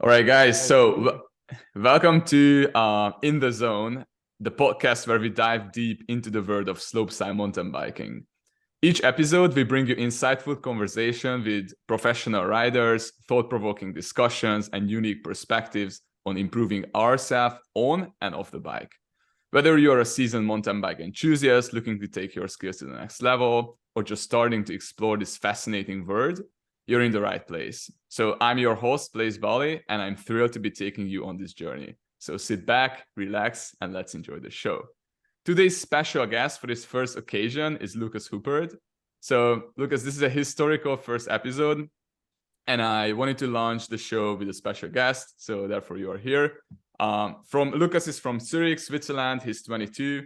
All right, guys. So welcome to In the Zone, the podcast where we dive deep into the world of slopestyle mountain biking. Each episode, we bring you insightful conversation with professional riders, thought-provoking discussions, and unique perspectives on improving ourselves on and off the bike. Whether you're a seasoned mountain bike enthusiast looking to take your skills to the next level, or just starting to explore this fascinating world, you're in the right place. So I'm your host, Blaise Bali, and I'm thrilled to be taking you on this journey. So sit back, relax, and let's enjoy the show. Today's special guest for this first occasion is Lucas Huppert. So Lucas, this is a historical first episode, and I wanted to launch the show with a special guest, so therefore you are here. Lucas is from Zurich, Switzerland. He's 22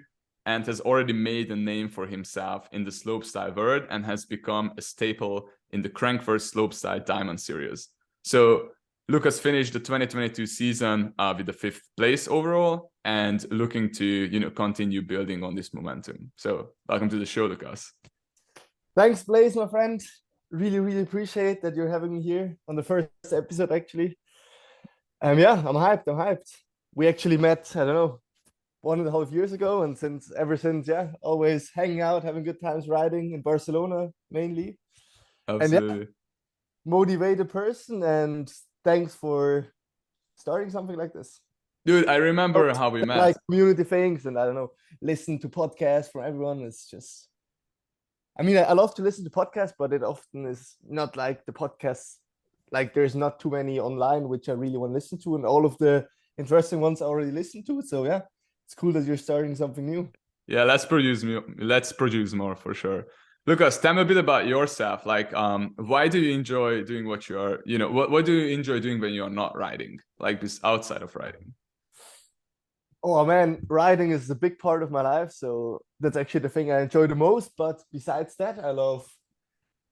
and has already made a name for himself in the slopestyle world and has become a staple in the Crankworx Slopestyle Diamond Series. So Lucas finished the 2022 season with the 5th place overall and looking to continue building on this momentum. So welcome to the show, Lucas. Thanks, Blaise, my friend. Really appreciate that you're having me here on the first episode, actually. Yeah, I'm hyped. We actually met, I don't know, 1.5 years ago, and ever since, always hanging out, having good times riding in Barcelona mainly. Absolutely. And motivated person, and thanks for starting something like this. Dude, I remember how we met. Like community things, and I don't know, listen to podcasts from everyone. It's just, I mean, I love to listen to podcasts, but it often is not like the podcasts, like there's not too many online, which I really want to listen to. And all of the interesting ones I already listened to. So yeah, it's cool that you're starting something new. Yeah, let's produce more for sure. Lucas, tell me a bit about yourself. Like, why do you enjoy doing what you are, what do you enjoy doing when you're not riding, like this outside of riding? Oh man, riding is a big part of my life. So that's actually the thing I enjoy the most. But besides that, I love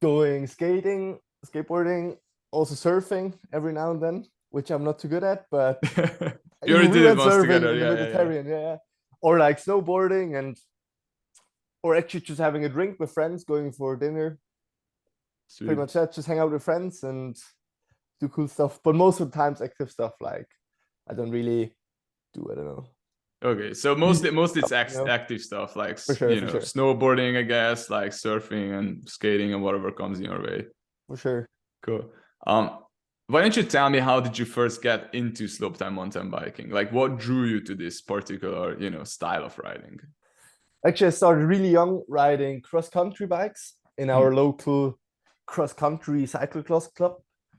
going skating, skateboarding, also surfing every now and then, which I'm not too good at, but you already did it once together. Yeah. Or like snowboarding or actually just having a drink with friends, going for dinner. Sweet. Pretty much that, just hang out with friends and do cool stuff. But most of the times active stuff, like I don't really do, I don't know. Okay, so mostly it's active stuff, like snowboarding, I guess, like surfing and skating and whatever comes in your way. For sure. Cool. Why don't you tell me, how did you first get into slopestyle mountain biking? Like, what drew you to this particular, style of riding? Actually, I started really young riding cross-country bikes in our local cross-country cyclocross club,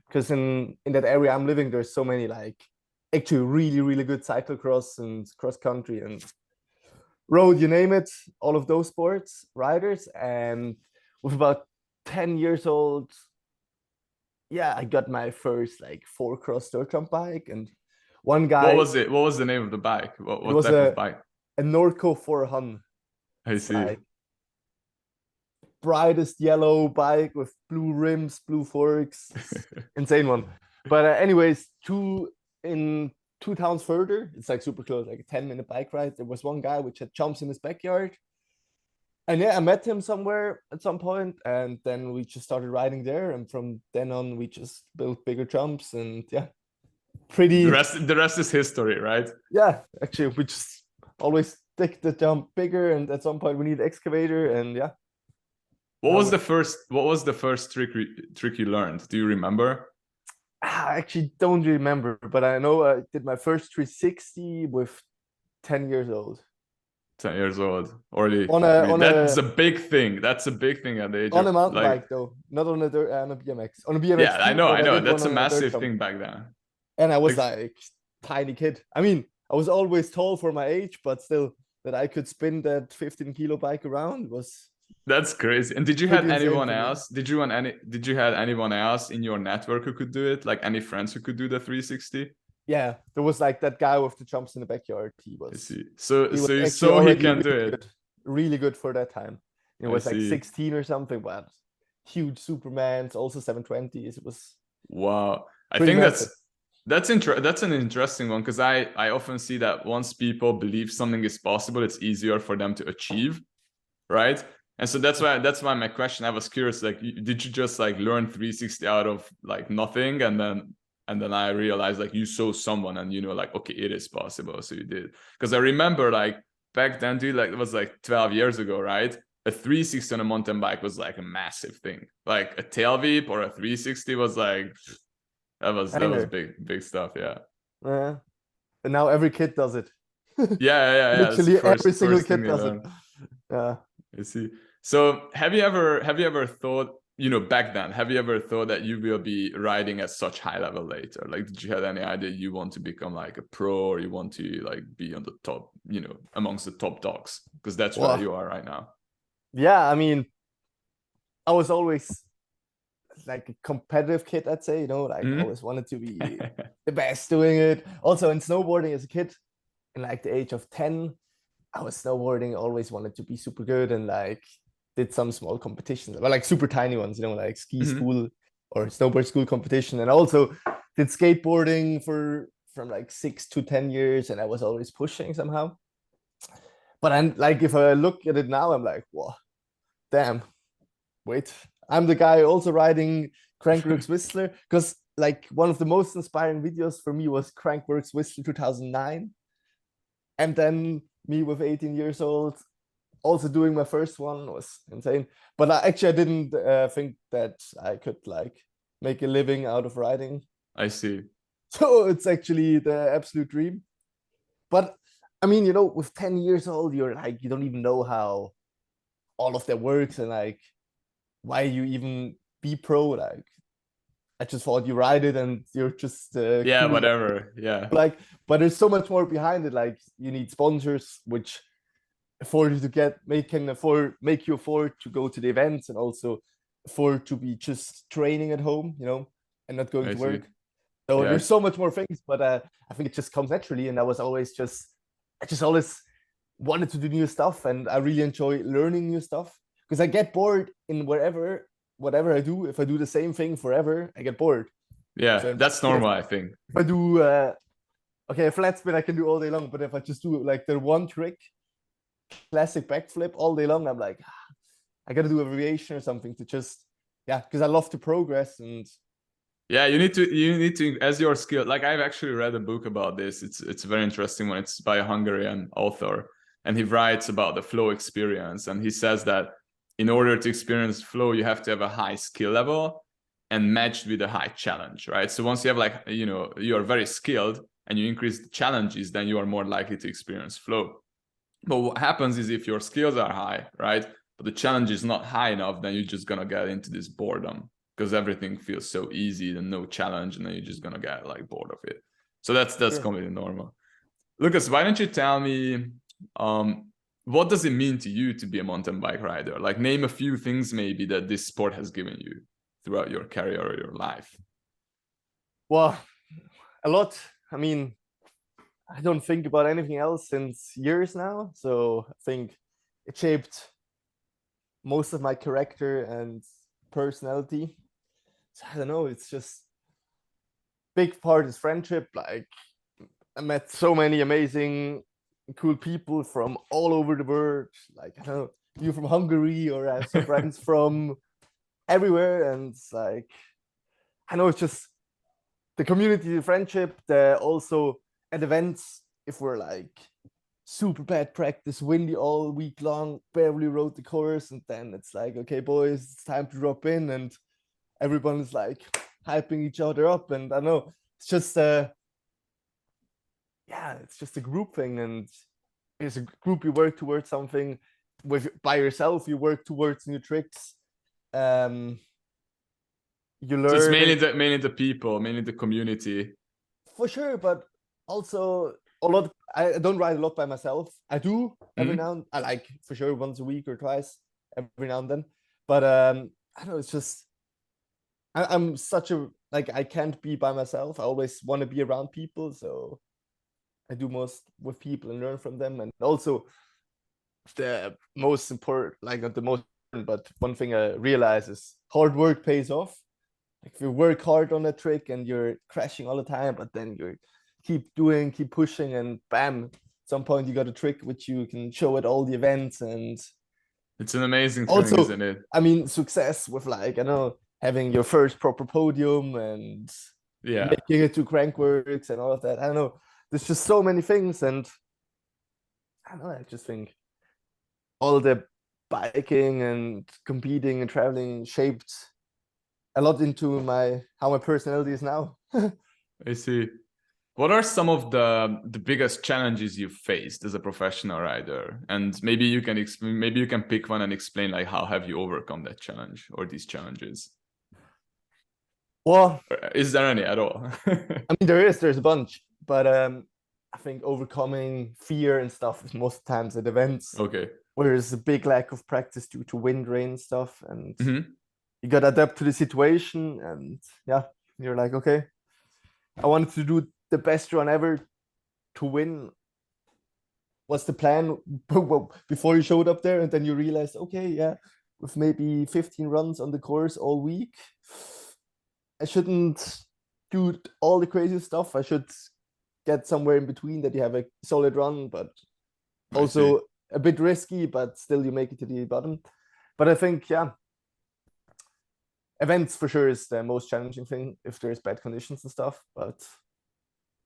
because in that area I'm living, there's so many like actually really good cyclocross and cross-country and road, you name it, all of those sports riders. And with about 10 years old, I got my first like 4-cross dirt jump bike. And one guy, what was it? What was the name of the bike? What type of bike? A Norco 400. I see. Like brightest yellow bike with blue rims, blue forks. Insane one. But anyways, two towns further, it's like super close, like a 10-minute bike ride. There was one guy which had jumps in his backyard. And I met him somewhere at some point, and then we just started riding there. And from then on, we just built bigger jumps, and pretty. The rest is history, right? Yeah, actually, we just always take the jump bigger, and at some point we need an excavator, and What was the first trick you learned? Do you remember? I actually don't remember, but I know I did my first 360 with 10 years old. 10 years old already. That's a big thing. That's a big thing at the age on a mountain bike, though, not on a BMX. On a BMX. Yeah, I know. That's a massive thing back then. And I was like tiny kid. I mean, I was always tall for my age, but still, that I could spin that 15-kilo bike around was. That's crazy. And did you have anyone else? Did you have anyone else in your network who could do it? Like any friends who could do the 360? Yeah, there was like that guy with the jumps in the backyard. He was. I see. So you saw he can do it. Really good for that time. It was like 16 or something, but huge Supermans, also 720s. It was. Wow, I think that's an interesting one, because I often see that once people believe something is possible, it's easier for them to achieve, right? And so that's why my question, I was curious, like, did you just like learn 360 out of like nothing and then And then I realized like you saw someone and you know like, okay, it is possible. So you did. Because I remember like back then, dude, like it was like 12 years ago, right? A 360 on a mountain bike was like a massive thing. Like a tail whip or a 360 was like that was big stuff, yeah. Yeah. And now every kid does it. Yeah. That's the Literally every single first thing kid you does it. learn. Yeah. I see. So have you ever thought, you know, back then, have you ever thought that you will be riding at such high level later? Like, did you have any idea you want to become like a pro or you want to like be on the top, you know, amongst the top dogs? Because that's where you are right now. Yeah, I mean, I was always like a competitive kid, I'd say, you know, like always wanted to be the best doing it. Also in snowboarding as a kid, in like the age of 10, I was snowboarding, always wanted to be super good and like did some small competitions, but like super tiny ones, you know, like ski school or snowboard school competition. And also did skateboarding from like 6 to 10 years, and I was always pushing somehow. But I'm like, if I look at it now, I'm like, whoa, damn, wait, I'm the guy also riding Crankworx Whistler, because like one of the most inspiring videos for me was Crankworx Whistler 2009. And then me with 18 years old, also doing my first one was insane. But I didn't think that I could like make a living out of riding. I see. So it's actually the absolute dream. But I mean, you know, with 10 years old, you're like, you don't even know how all of that works and like why you even be pro. Like, I just thought you ride it and you're just yeah, cool. whatever. Yeah. Like, but there's so much more behind it. Like, you need sponsors, which afford you to make you afford to go to the events, and also afford to be just training at home, you know, and not going to work. So there's so much more things, but I think it just comes naturally. And I just always wanted to do new stuff, and I really enjoy learning new stuff because I get bored in whatever I do. If I do the same thing forever, I get bored. Yeah, so that's normal, I think. If I do okay, a flat spin I can do all day long, but if I just do like the one trick, classic backflip all day long, I'm like, I gotta do a variation or something to just, yeah, because I love to progress. And yeah, you need to as your skill. Like, I've actually read a book about this. It's a very interesting one. It's by a Hungarian author, and he writes about the flow experience. And he says that in order to experience flow, you have to have a high skill level and matched with a high challenge, right? So once you have like, you know, you are very skilled and you increase the challenges, then you are more likely to experience flow. But what happens is if your skills are high, right, but the challenge is not high enough, then you're just gonna get into this boredom because everything feels so easy and no challenge, and then you're just gonna get like bored of it. So that's completely normal. Lucas, why don't you tell me what does it mean to you to be a mountain bike rider? Like, name a few things maybe that this sport has given you throughout your career or your life. Well, a lot. I mean, I don't think about anything else since years now, so I think it shaped most of my character and personality. So I don't know, it's just big part is friendship. Like, I met so many amazing, cool people from all over the world. Like, I don't know, you from Hungary, or I have some friends from everywhere. And it's like, I know it's just the community, the friendship, the also at events, if we're like super bad practice, windy all week long, barely rode the course, and then it's like, okay, boys, it's time to drop in, and everyone is like hyping each other up. And I know it's just it's just a group thing, and it's a group. You work towards something. By yourself, you work towards new tricks. You learn. So it's mainly the people, mainly the community. For sure, but also a lot. I don't ride a lot by myself. I do every now and I like for sure once a week or twice every now and then. But I don't know. It's just I'm such a like I can't be by myself. I always want to be around people, so I do most with people and learn from them. And also the most important, like not the most important, but one thing I realize is hard work pays off. Like, if you work hard on a trick and you're crashing all the time, but then you keep pushing, and bam, at some point you got a trick which you can show at all the events. And it's an amazing feeling, also, isn't it? I mean, success with like, I know, having your first proper podium and Yeah. making it to Crankworx and all of that. I don't know. There's just so many things, and I don't know. I just think all the biking and competing and traveling shaped a lot into how my personality is now. I see. What are some of the biggest challenges you've faced as a professional rider? And maybe you can pick one and explain like how have you overcome that challenge or these challenges? Well, Or is there any at all? I mean, there's a bunch, but I think overcoming fear and stuff is most times at events Okay. where there's a big lack of practice due to wind, rain stuff, and Mm-hmm. you got to adapt to the situation. And yeah, you're like, okay, I wanted to do the best run ever to win. What's the plan before you showed up there? And then you realize, okay, yeah, with maybe 15 runs on the course all week, I shouldn't do all the crazy stuff. I should get somewhere in between that you have a solid run, but I see. also a bit risky, but still you make it to the bottom. But I think, yeah, events for sure is the most challenging thing if there's bad conditions and stuff. But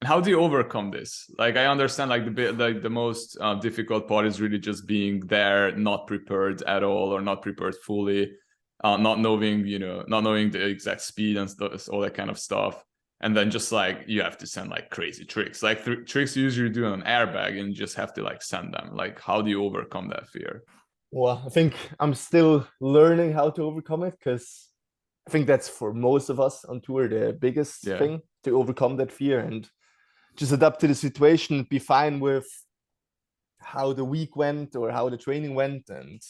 How do you overcome this? Like, I understand like the most difficult part is really just being there, not prepared at all or not prepared fully, not knowing the exact speed and stuff, all that kind of stuff. And then just like you have to send like crazy tricks, like tricks you usually do on an airbag, and you just have to like send them. Like, how do you overcome that fear? well, I think I'm still learning how to overcome it, because I think that's for most of us on tour the biggest Yeah. thing, to overcome that fear and just adapt to the situation, be fine with how the week went or how the training went. And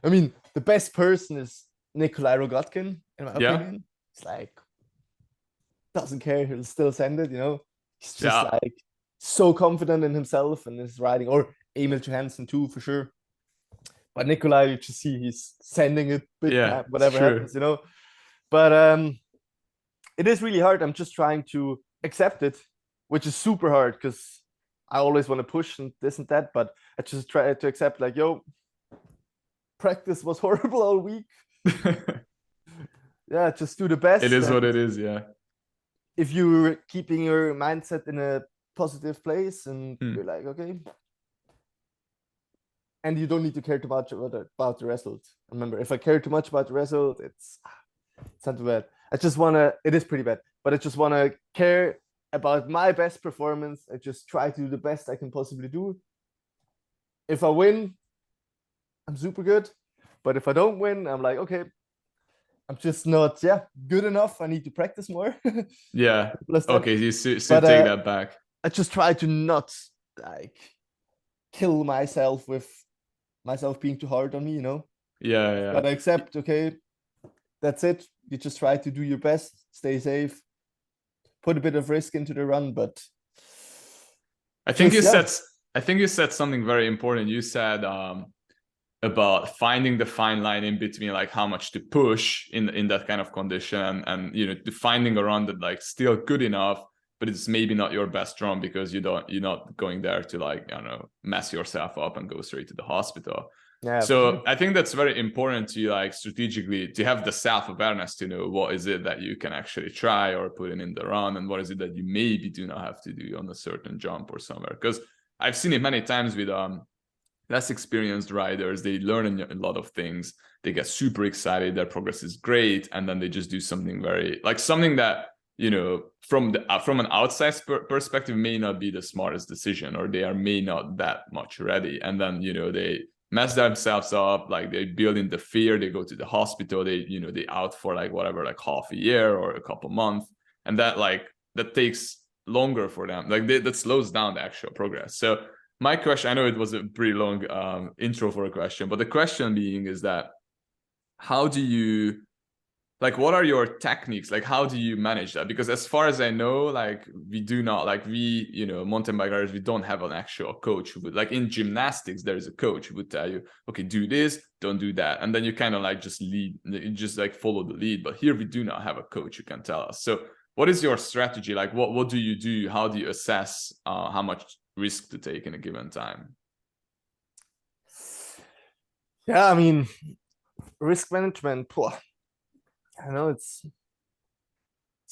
I mean, the best person is Nikolai Rogotkin, in my Yeah. opinion. It's like, doesn't care, he'll still send it, you know. He's just Yeah. like so confident in himself and his riding, or Emil Johansson too, for sure. But Nikolai, you just see he's sending it big Yeah. time, It's whatever true. happens, you know. But it is really hard. I'm just trying to accept it, which is super hard because I always want to push and this and that. But I just try to accept, like, yo, practice was horrible all week. Yeah, just do the It best. is what And it is. Yeah. if you're keeping your mindset in a positive place and Hmm. you're like, okay, and you don't need to care too much about the result. Remember, if I care too much about the result, it's not too bad. I just want to, it is pretty bad, but I just want to care about my best performance. I just try to do the best I can possibly do. If I win, I'm super good. But if I don't win, I'm like, okay, I'm just not, yeah, good enough. I need to practice more. Yeah. Okay. You still But take that back. I just try to not like kill myself with myself being too hard on me, you know? Yeah. Just Yeah. gotta accept, okay, that's it. You just try to do your best, stay safe, put a bit of risk into the run, but I think just, you yeah. said I think you said something very important. You said about finding the fine line in between, like how much to push in that kind of condition, and finding a run that like still good enough, but it's maybe not your best run because you're not going there to like, I don't know, mess yourself up and go straight to the hospital. Yeah, for So sure. I think that's very important to like strategically to have the self-awareness to know what is it that you can actually try or put in the run, and what is it that you maybe do not have to do on a certain jump or somewhere. Because I've seen it many times with less experienced riders. They learn a lot of things, they get super excited, their progress is great, and then they just do something very like something that from an outside perspective may not be the smartest decision, or they are may not that much ready, and then they mess themselves up, like they build in the fear, they go to the hospital, they out for like whatever, like half a year or a couple months, and that takes longer for them, like that slows down the actual progress. So my question, I know it was a pretty long intro for a question, but the question being is that how do you, like, what are your techniques? Like, how do you manage that? Because as far as I know, like, we do not, like, mountain bikers, we don't have an actual coach who would, like, in gymnastics, there is a coach who would tell you, okay, do this, don't do that. And then you kind of like just lead, you just like follow the lead. But here we do not have a coach who can tell us. So what is your strategy? Like, what do you do? How do you assess how much risk to take in a given time? Yeah, I mean, risk management, I know it's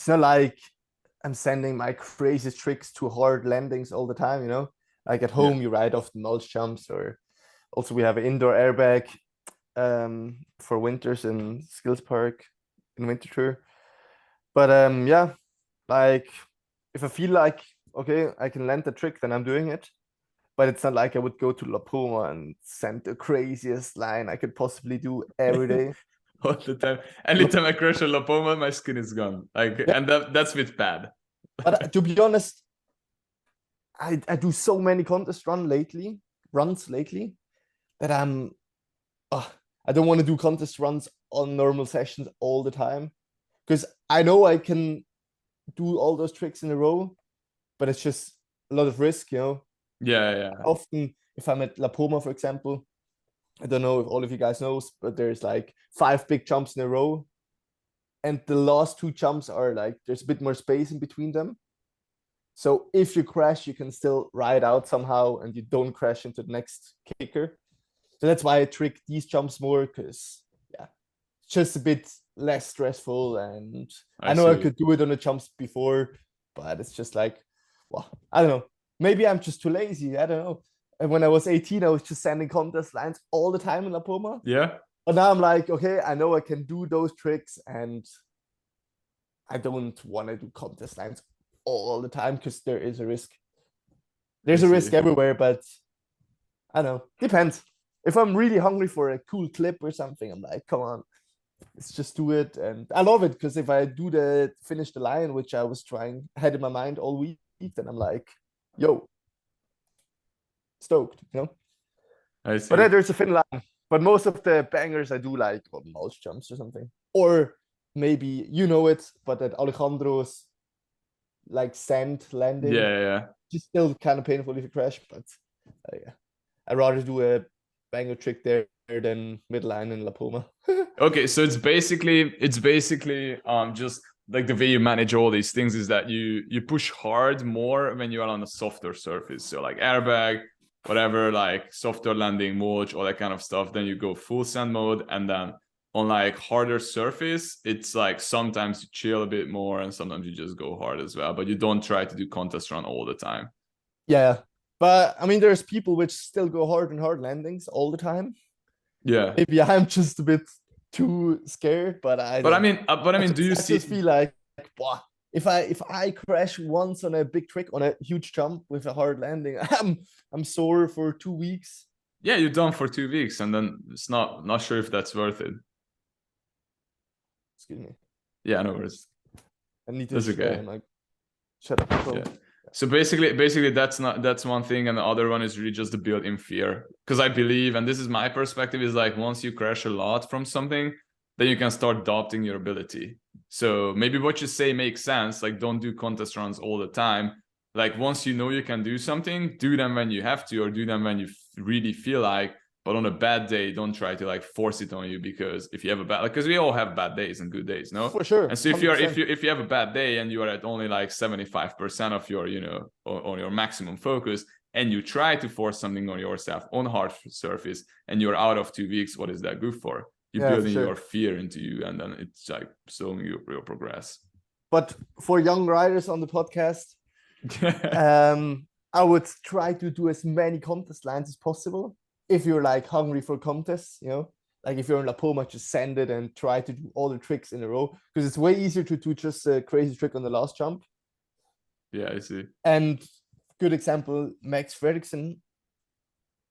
not like I'm sending my craziest tricks to hard landings all the time, you know? Like at home, you ride off the mulch jumps, or also we have an indoor airbag for winters in Skills Park in Winter Tour. But yeah, like if I feel like, okay, I can land the trick, then I'm doing it. But it's not like I would go to La Poma and send the craziest line I could possibly do every day. All the time. Anytime I crash a La Poma, my skin is gone. Like, Yeah. and that's with pad. But to be honest, I do so many contest runs lately that I don't want to do contest runs on normal sessions all the time, because I know I can do all those tricks in a row, but it's just a lot of risk, you know. Yeah. Often, if I'm at La Poma, for example, I don't know if all of you guys knows, but there's like 5 big jumps in a row, and the last 2 jumps are like there's a bit more space in between them. So if you crash, you can still ride out somehow, and you don't crash into the next kicker. So that's why I trick these jumps more, because yeah, it's just a bit less stressful. And I know I could do it on the jumps before, but it's just like, well, I don't know. Maybe I'm just too lazy. I don't know. And when I was 18, I was just sending contest lines all the time in La Poma. Yeah. But now I'm like, okay, I know I can do those tricks, and I don't want to do contest lines all the time, because there is a risk. There's a risk everywhere, but I don't know. Depends. If I'm really hungry for a cool clip or something, I'm like, come on, let's just do it. And I love it, because if I do finish the line, which I was had in my mind all week, then I'm like, yo, stoked, you know? I see. But there's a thin line. But most of the bangers I do like mulch jumps or something. Or maybe you know it, but at Alejandro's like sand landing. Yeah. Just still kind of painful if you crash, but yeah. I'd rather do a banger trick there than midline in La Poma. Okay, so it's basically just like the way you manage all these things is that you push hard more when you are on a softer surface. So like airbag, whatever, like softer landing, mulch, all that kind of stuff. Then you go full sand mode, and then on like harder surface, it's like sometimes you chill a bit more, and sometimes you just go hard as well. But you don't try to do contest run all the time. Yeah, but I mean, there's people which still go hard in hard landings all the time. Yeah. Maybe I'm just a bit too scared, but I mean, do you see? I just feel like, wow, if I crash once on a big trick on a huge jump with a hard landing, I'm sore for 2 weeks. Yeah, you're done for 2 weeks, and then it's not sure if that's worth it. Excuse me. Yeah, no worries. I need to. That's okay. Shut up. Yeah. So basically that's one thing, and the other one is really just the built-in fear. Because I believe, and this is my perspective, is like once you crash a lot from something, then you can start doubting your ability. So maybe what you say makes sense. Like, don't do contest runs all the time. Like, once you know you can do something, do them when you have to, or do them when you really feel like. But on a bad day, don't try to like force it on you, because if you have a bad, because we all have bad days and good days, no? For sure. And so if you have a bad day and you are at only like 75% of your, you know, on your maximum focus, and you try to force something on yourself on hard surface, and you're out of 2 weeks, what is that good for? You're building your fear into you, and then it's like slowing you your progress. But for young riders on the podcast, I would try to do as many contest lines as possible. If you're like hungry for contests, you know, like if you're in La Poma, just send it and try to do all the tricks in a row, because it's way easier to do just a crazy trick on the last jump. Yeah, I see. And good example, Max Fredriksson,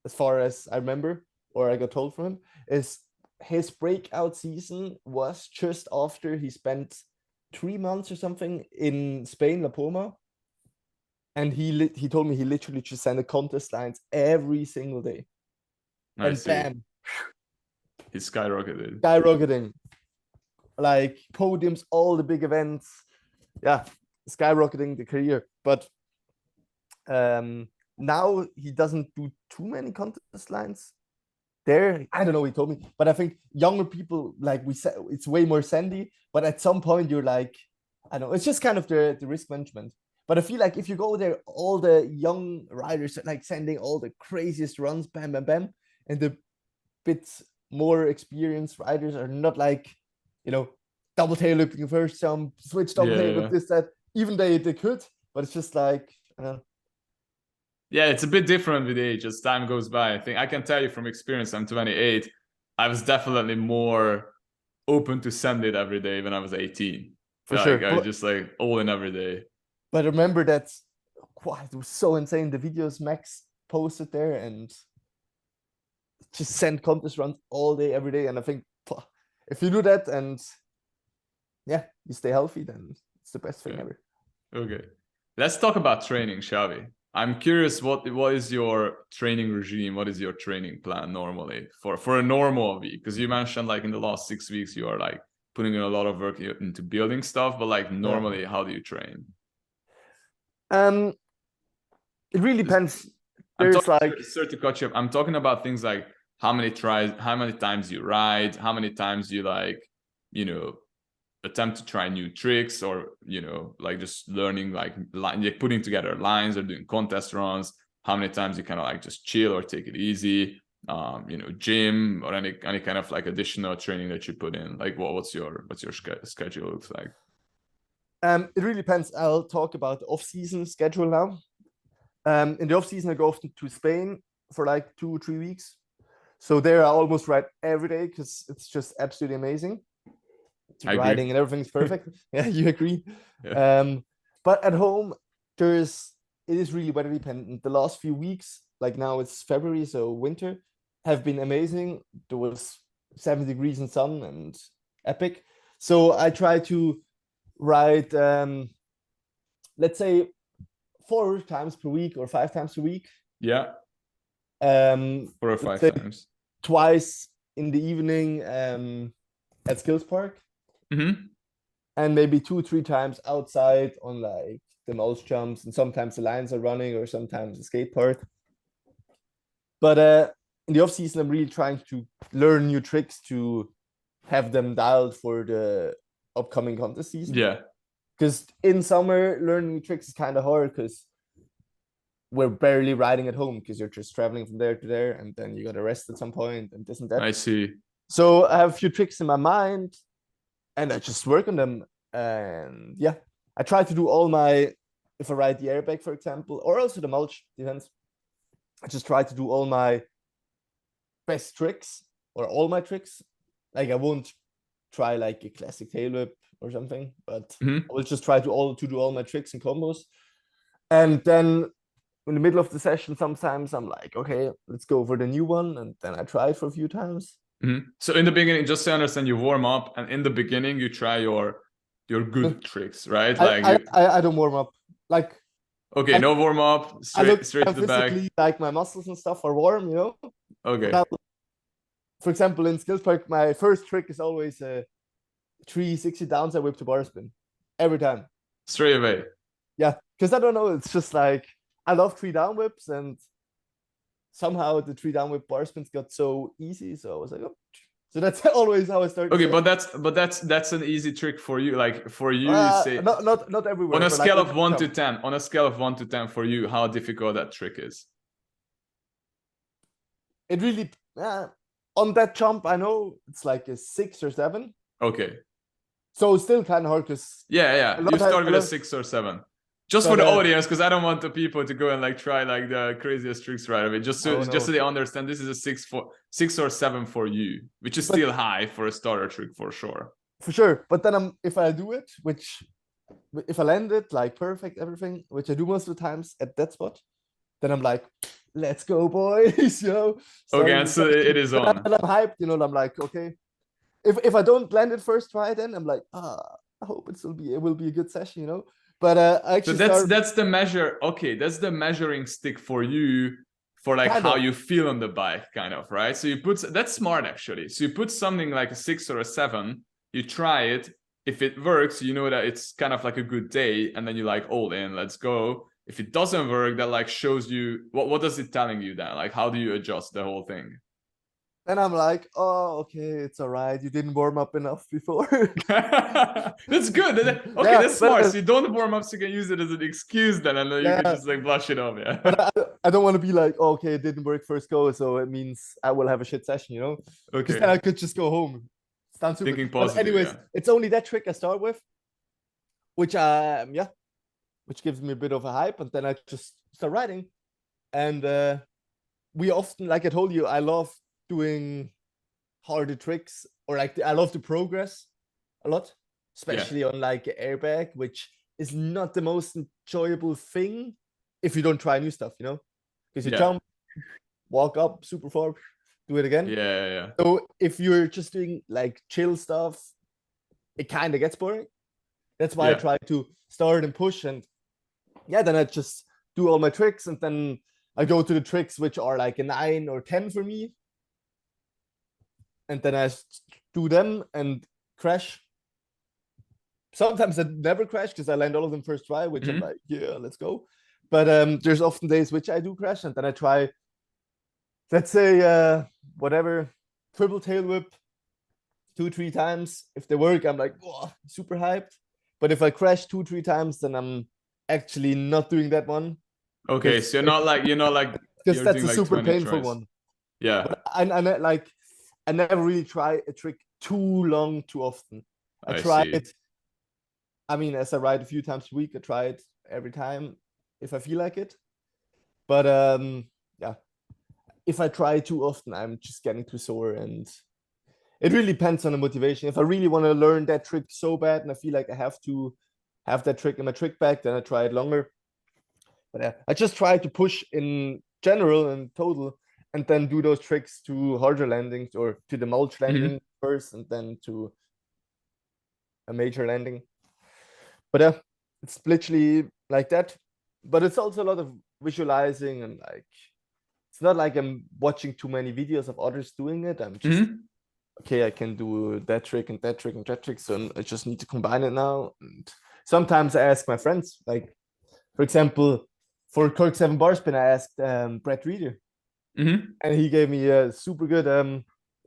as far as I remember, or I got told from him, is his breakout season was just after he spent 3 months or something in Spain, La Poma. And he told me he literally just sent the contest lines every single day. And bam, he's skyrocketed. Skyrocketing. Like podiums, all the big events. Yeah, skyrocketing the career. But now he doesn't do too many contest lines. There, I don't know, he told me. But I think younger people, like we said, it's way more sandy. But at some point, you're like, I don't know, it's just kind of the risk management. But I feel like if you go there, all the young riders are like sending all the craziest runs, bam, bam, bam. And the bit more experienced riders are not like, you know, double tail looping first jump, switch double tail loop, this, that. even they could, but it's just like, Yeah, it's a bit different with age as time goes by. I think I can tell you from experience, I'm 28. I was definitely more open to send it every day when I was 18. for Like sure. I was just like all in every day. But remember that, wow, it was so insane. The videos Max posted there and just send contest runs all day, every day. And I think if you do that and yeah, you stay healthy, then it's the best thing ever. Okay. Let's talk about training, shall we? I'm curious, what is your training regime? What is your training plan normally for a normal week? Because you mentioned like in the last 6 weeks you are like putting in a lot of work into building stuff, but like normally, how do you train? It really depends. There's like, sorry to cut you up. I'm talking about things like how many times you ride, how many times you like, you know, attempt to try new tricks, or like just learning like putting together lines or doing contest runs, how many times you kind of like just chill or take it easy, gym or any kind of like additional training that you put in, like what's your schedule looks like? It really depends. I'll talk about the off-season schedule now. In the off-season I go often to Spain for like 2 or 3 weeks, so there I almost ride every day because it's just absolutely amazing. Riding and everything's perfect. Yeah, you agree. Yeah. But at home, it is really weather dependent. The last few weeks, like now it's February, so winter, have been amazing. There was 7 degrees in sun and epic. So I try to ride, let's say 4 times per week or 5 times a week. Yeah. 4 or 5 times. Twice in the evening at Skills Park. Mm-hmm. And maybe 2 or 3 times outside on like the mulch jumps, and sometimes the lines are running or sometimes the skate park. But in the off season, I'm really trying to learn new tricks to have them dialed for the upcoming contest season. Yeah. Because in summer, learning new tricks is kind of hard because we're barely riding at home because you're just traveling from there to there, and then you got to rest at some point and this and that. I see. So I have a few tricks in my mind and I just work on them. And yeah, I try to do all my, if I ride the airbag, for example, or also the mulch, depends. I just try to do all my best tricks or all my tricks. Like I won't try like a classic tail whip or something, but I will just try to do all my tricks and combos. And then in the middle of the session, sometimes I'm like, okay, let's go for the new one. And then I try it for a few times. So in the beginning, just to understand, you warm up, and in the beginning you try your good tricks, right? Like I don't warm up. Like, okay, no warm up, straight to the back. Like my muscles and stuff are warm, you know. Okay. For example, in Skills Park, my first trick is always a 360 downside whip to bar spin every time. Straight away. Yeah, because I don't know, it's just like I love 3 down whips, and somehow the 3 down whip bar spins got so easy. So I was like, oh. So that's always how I start. Okay, but that's an easy trick for you. Like for you, you say not everywhere. On a scale of 1 to 10, on a scale of 1 to 10 for you, how difficult that trick is? It really on that jump, I know it's like a 6 or 7. Okay. So it's still kind of hard because yeah. You start with a 6 or 7. Just for the audience, because I don't want the people to go and like try like the craziest tricks right away. Just so they understand, this is a 6 or 7 for you, which is still high for a starter trick for sure. For sure. But then if I do it, if I land it like perfect, everything, which I do most of the times at that spot, then I'm like, let's go, boys, you know. Okay, and so it is on. And I'm hyped, you know. I'm like, okay. If I don't land it first try, then I'm like, I hope it will be a good session, you know. But actually, so that's the measure. Okay, that's the measuring stick for you, for like how you feel on the bike, kind of, right? So that's smart actually. So you put something like a 6 or a 7, you try it. If it works, you know that it's kind of like a good day, and then you like all in, let's go. If it doesn't work, that like shows you what does it telling you then? Like how do you adjust the whole thing? And I'm like, oh, okay, it's all right. You didn't warm up enough before. That's good. Okay, that's smart. So you don't warm up, so you can use it as an excuse then, and then you can just like brush it off. Yeah. But I don't want to be like, oh, okay, it didn't work first go, so it means I will have a shit session, you know? Because then I could just go home. Sounds super. Thinking positive. But anyways, it's only that trick I start with, which yeah, which gives me a bit of a hype, and then I just start riding. And we often, like I told you, I love doing harder tricks, or like I love to progress a lot, especially on like airbag, which is not the most enjoyable thing if you don't try new stuff, you know, because you jump, walk up super far, do it again. Yeah. So if you're just doing like chill stuff, it kind of gets boring. That's why I try to start and push, and then I just do all my tricks, and then I go to the tricks which are like a 9 or 10 for me, and then I do them and crash. Sometimes I never crash because I land all of them first try, which I'm like, yeah, let's go. But there's often days which I do crash, and then I try, let's say, whatever, triple tail whip 2-3 times. If they work, I'm like, whoa, super hyped. But if I crash 2-3 times, then I'm actually not doing that one. Okay, so you're not like because that's a like super painful one. Yeah. But I never really try a trick too long, too often. I try it. I mean, as I ride a few times a week, I try it every time if I feel like it. But yeah, if I try too often, I'm just getting too sore, and it really depends on the motivation. If I really want to learn that trick so bad and I feel like I have to have that trick in my trick bag, then I try it longer. But yeah, I just try to push in general and total, and then do those tricks to harder landings or to the mulch landing first, and then to a major landing. But yeah, it's literally like that. But it's also a lot of visualizing, and like it's not like I'm watching too many videos of others doing it. I'm just okay, I can do that trick and that trick and that trick, so I just need to combine it now. And sometimes I ask my friends, like for example, for Cork 7 bar spin, I asked Brett Reader, and he gave me a super good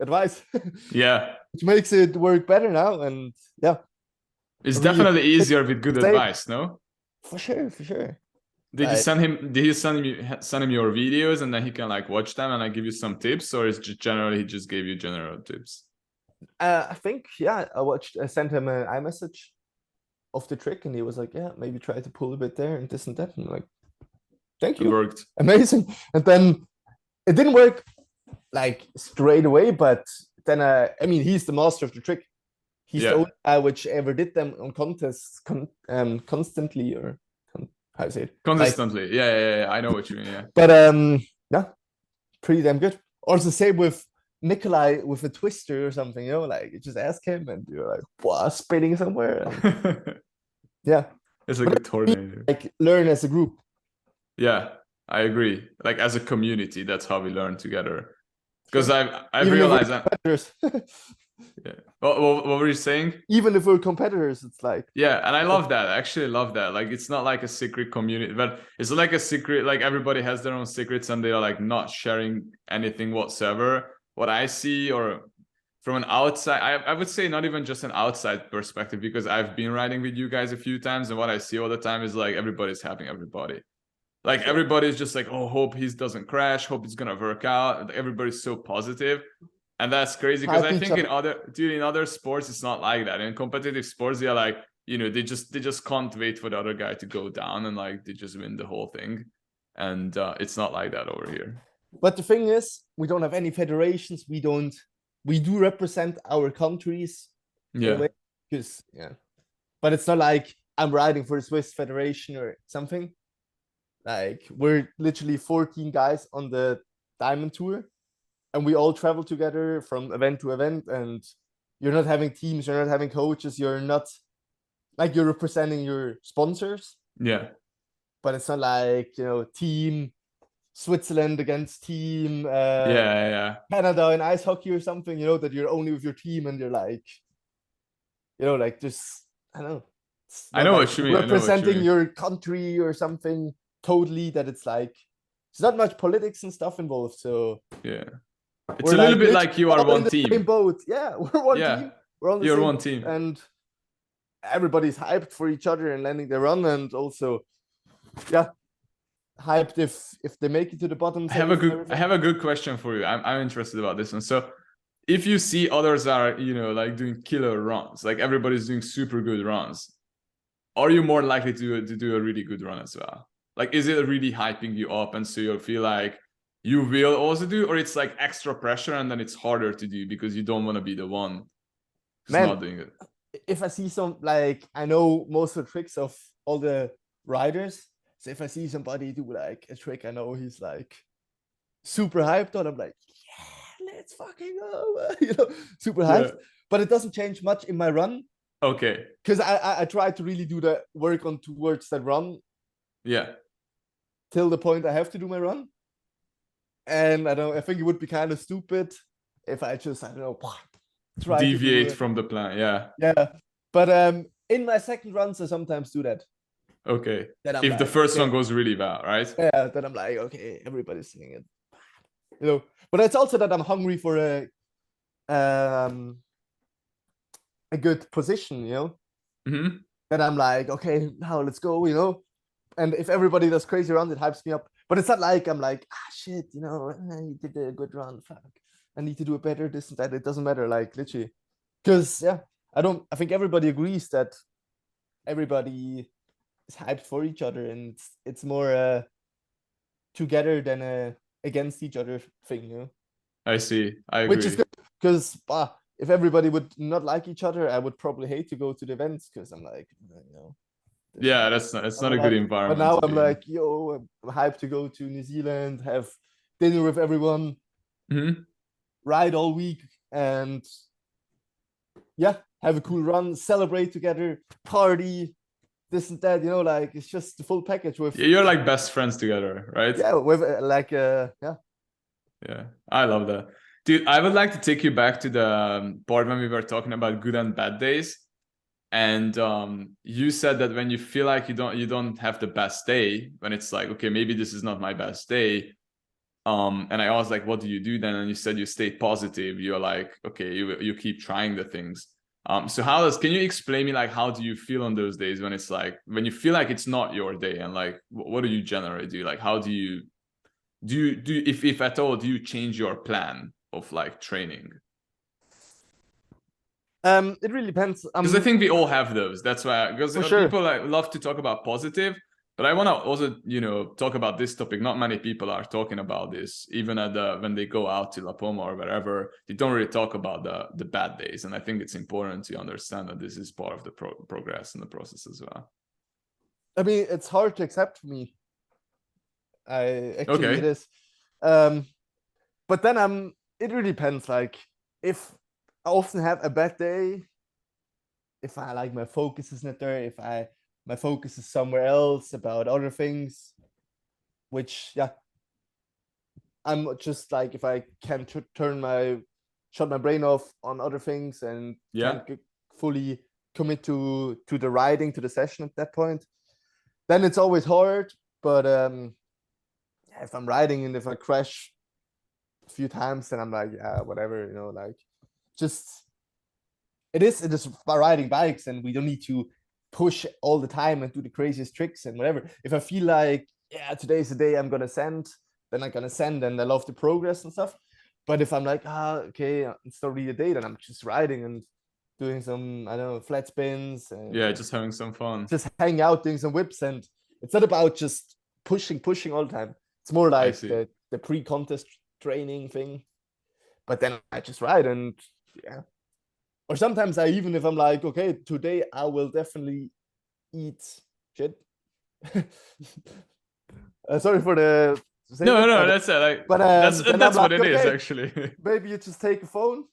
advice. Which makes it work better now. And yeah, it's definitely easier with good advice, no? For sure. Did you send him your videos, and then he can like watch them and like give you some tips, or is just generally he just gave you general tips? I think I sent him an iMessage of the trick, and he was like, yeah, maybe try to pull a bit there and this and that. And I'm like, thank you. It worked. Amazing. And then it didn't work like straight away, but then I mean, he's the master of the trick. He's the only guy which ever did them on contests constantly, or how to say it? Consistently. Like, yeah. I know what you mean. Yeah. But yeah, pretty damn good. Also, same with Nikolai with a twister or something, you know, like you just ask him and you're like, wow, spinning somewhere. And yeah. It's a good tornado. Like learn as a group. Yeah, I agree. Like as a community, that's how we learn together. Because I've realized that. Yeah. What were you saying? Even if we're competitors, it's like. Yeah, and I love that. I actually love that. Like it's not like a secret community, but it's like a secret, like everybody has their own secrets and they are like not sharing anything whatsoever. What I see, or from an outside, I would say not even just an outside perspective, because I've been riding with you guys a few times, and what I see all the time is like everybody's helping everybody. Like everybody's just like, oh, hope he doesn't crash, hope it's gonna work out. Everybody's so positive. And that's crazy, because I think in other sports it's not like that. In competitive sports, they're like, you know, they just can't wait for the other guy to go down, and like they just win the whole thing. And it's not like that over here. But the thing is, we don't have any federations. We do represent our countries. Yeah. Because but it's not like I'm riding for the Swiss Federation or something. Like we're literally 14 guys on the Diamond Tour. And we all travel together from event to event, and you're not having teams, you're not having coaches, you're not like you're representing your sponsors. Yeah. But it's not like, you know, team Switzerland against team Canada in ice hockey or something, you know, that you're only with your team and you're like, you know, like just, I don't know. I know what you mean. Representing your country or something totally, that it's like, there's not much politics and stuff involved. So yeah. It's a little bit like you are one team. Same boat. Yeah, we're one team. We're on the same one team, and everybody's hyped for each other and landing their run, and also, hyped if they make it to the bottom. I have a good question for you. I'm interested about this one. So, if you see others are, you know, like doing killer runs, like everybody's doing super good runs, are you more likely to do a really good run as well? Like, is it really hyping you up, and so you feel like you will also do, or it's like extra pressure and then it's harder to do because you don't want to be the one who's Man, not doing it? if I see some, like, I know most of the tricks of all the riders. So if I see somebody do like a trick, I know he's like super hyped on, I'm like, yeah, let's fucking go, you know, super hyped. But it doesn't change much in my run. Okay. Because I try to really do the work on towards that run. Yeah. Till the point I have to do my run. And I think it would be kind of stupid if I just, I don't know, try deviate to do from the plan. Yeah. Yeah. But in my second runs, I sometimes do that. Okay. Then If the first one goes really well, right? Yeah, then I'm like, okay, everybody's seeing it. You know, but it's also that I'm hungry for a good position, you know. Mm-hmm. Then I'm like, okay, now let's go, you know. And if everybody does crazy runs, it hypes me up. But it's not like I'm like, shit, you know, you did a good run. Fuck, I need to do it better, this and that. It doesn't matter, like, literally. Because, yeah, I think everybody agrees that everybody is hyped for each other, and it's more together than a against each other thing, you know. I see. I agree. Which is good, because if everybody would not like each other, I would probably hate to go to the events, because I'm like, you know. Yeah, it's not a good environment. But now I'm like, yo, I'm hyped to go to New Zealand, have dinner with everyone, ride all week, and yeah, have a cool run, celebrate together, party, this and that, you know, like, it's just the full package with. Yeah, you're like best friends together, right? Yeah, with Yeah, I love that. Dude, I would like to take you back to the part when we were talking about good and bad days. And you said that when you feel like you don't have the best day, when it's like, okay, maybe this is not my best day. And I was like, what do you do then? And you said you stay positive. You're like, okay, you keep trying the things. So can you explain me, like, how do you feel on those days when it's like, when you feel like it's not your day, and like, what do you generally do? Like, how do you if at all, do you change your plan of like training? It really depends. Because I think we all have those. That's why, because people like love to talk about positive, but I want to also, you know, talk about this topic. Not many people are talking about this, even when they go out to La Poma or wherever. They don't really talk about the bad days, and I think it's important to understand that this is part of the progress and the process as well. I mean, it's hard to accept for me. It is. But then it really depends. Like, if I often have a bad day, if I like my focus is not there, if my focus is somewhere else about other things, which, yeah, I'm just like, if I can shut my brain off on other things and can't fully commit to the riding, to the session at that point, then it's always hard. But if I'm riding and if I crash a few times, then I'm like, yeah, whatever, you know, like, just it is by riding bikes, and we don't need to push all the time and do the craziest tricks and whatever. If I feel like, yeah, today's the day I'm gonna send, then I'm gonna send, and I love the progress and stuff. But if I'm like, okay, it's not really a day, then I'm just riding and doing some, I don't know, flat spins, and just having some fun, just hanging out, doing some whips. And it's not about just pushing all the time. It's more like the pre-contest training thing. But then I just ride, and yeah. Or sometimes even if I'm like, okay, today I will definitely eat shit. Sorry for the no, that's like, but that's what it is, actually. Maybe you just take a phone,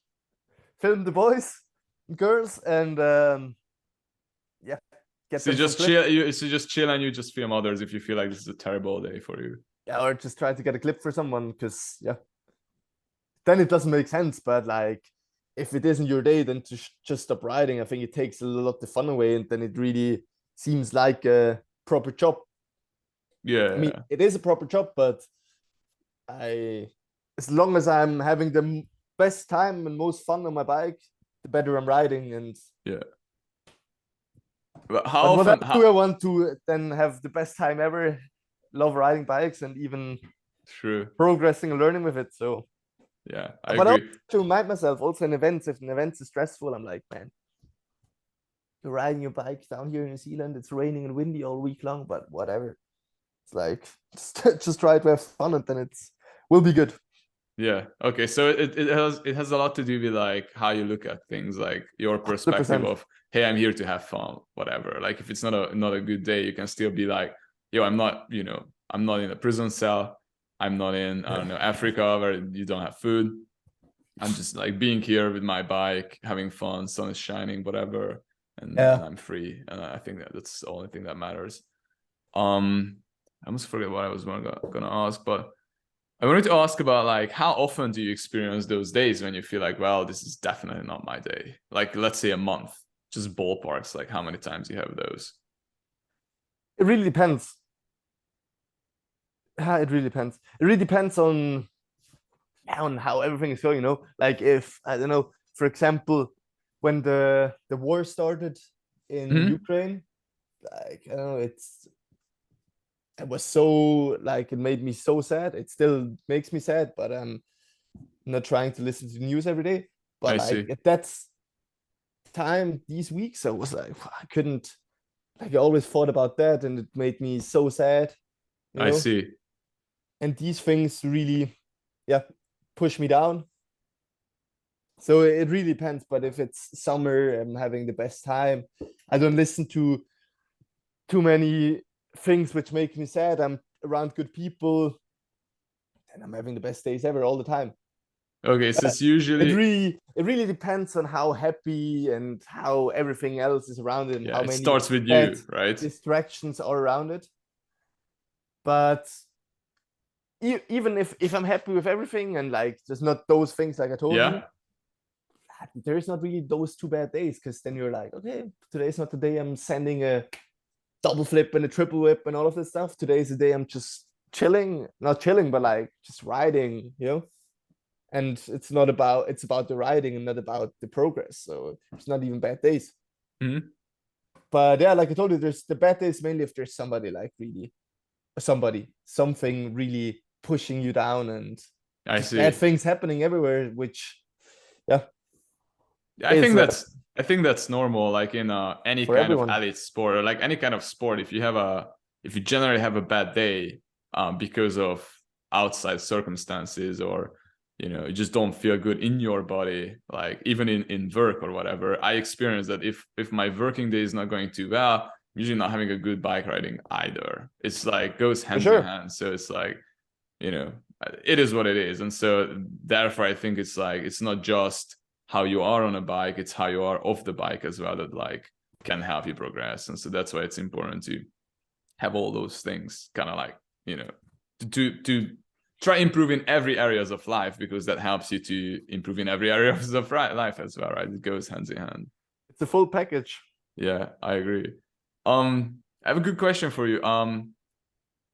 film the boys and girls, and yeah, so you just chill. You just chill and you just film others if you feel like this is a terrible day for you. Yeah, or just try to get a clip for someone, because yeah, then it doesn't make sense. But like, if it isn't your day, then to just stop riding. I think it takes a lot of the fun away, and then it really seems like a proper job. Yeah, I mean, it is a proper job, but as long as I'm having the best time and most fun on my bike, the better I'm riding. And yeah. But how often do I want to then have the best time ever? Love riding bikes and even progressing and learning with it. So yeah, I agree. To remind myself also in events, if an event is stressful, I'm like, man, you're riding your bike down here in New Zealand. It's raining and windy all week long, but whatever. It's like just try to have fun, and then will be good. Yeah. Okay. So it has a lot to do with like how you look at things, like your perspective 100%. of, hey, I'm here to have fun, whatever. Like if it's not a good day, you can still be like, yo, I'm not in a prison cell. I'm not in, I don't know, Africa where you don't have food. I'm just like being here with my bike, having fun, sun is shining, whatever, and Yeah. I'm free. And I think that's the only thing that matters. I almost forget what I was gonna ask, but I wanted to ask about like how often do you experience those days when you feel like, well, this is definitely not my day? Like let's say a month, just ballparks, like how many times you have those? It really depends. It really depends. It really depends on how everything is going, Like if, I don't know, for example, when the war started in Ukraine, like I don't know, it was so, like, it made me so sad. It still makes me sad, but I'm not trying to listen to the news every day. But I like see. at that time, these weeks, I was like, I couldn't, like, I always thought about that, and it made me so sad, you I know. see. And these things really, yeah, push me down. So it really depends. But if it's summer, I'm having the best time. I don't listen to too many things which make me sad. I'm around good people, and I'm having the best days ever all the time. Okay, so But it's usually, it really depends on how happy and how everything else is around it, and yeah, how it many starts with bad you, right? distractions are around it. But even if I'm happy with everything, and like there's not those things like I told you, Yeah. there is not really those 2 bad days, because then you're like, okay, today's not the day I'm sending a double flip and a triple whip and all of this stuff. Today's the day I'm just chilling, not chilling, but like just riding. And it's about the riding and not about the progress. So it's not even bad days. Mm-hmm. But yeah, like I told you, there's the bad days mainly if there's somebody, like really something really pushing you down, and I just bad see. things happening everywhere, which, yeah, I is think that's I think that's normal, like in any for kind of everyone. elite sport or like any kind of sport. If you generally have a bad day, because of outside circumstances, or you just don't feel good in your body, like even in work or whatever. I experience that if my working day is not going too well, I'm usually not having a good bike riding either. It's like goes For hands in sure. hand. So it's like, you know, it is what it is. And so therefore I think it's like, it's not just how you are on a bike, it's how you are off the bike as well that like can help you progress. And so that's why it's important to have all those things kind of like, to try improving every areas of life, because that helps you to improve in every area of life as well, right? It goes hands in hand. It's a full package. Yeah, I agree. I have a good question for you.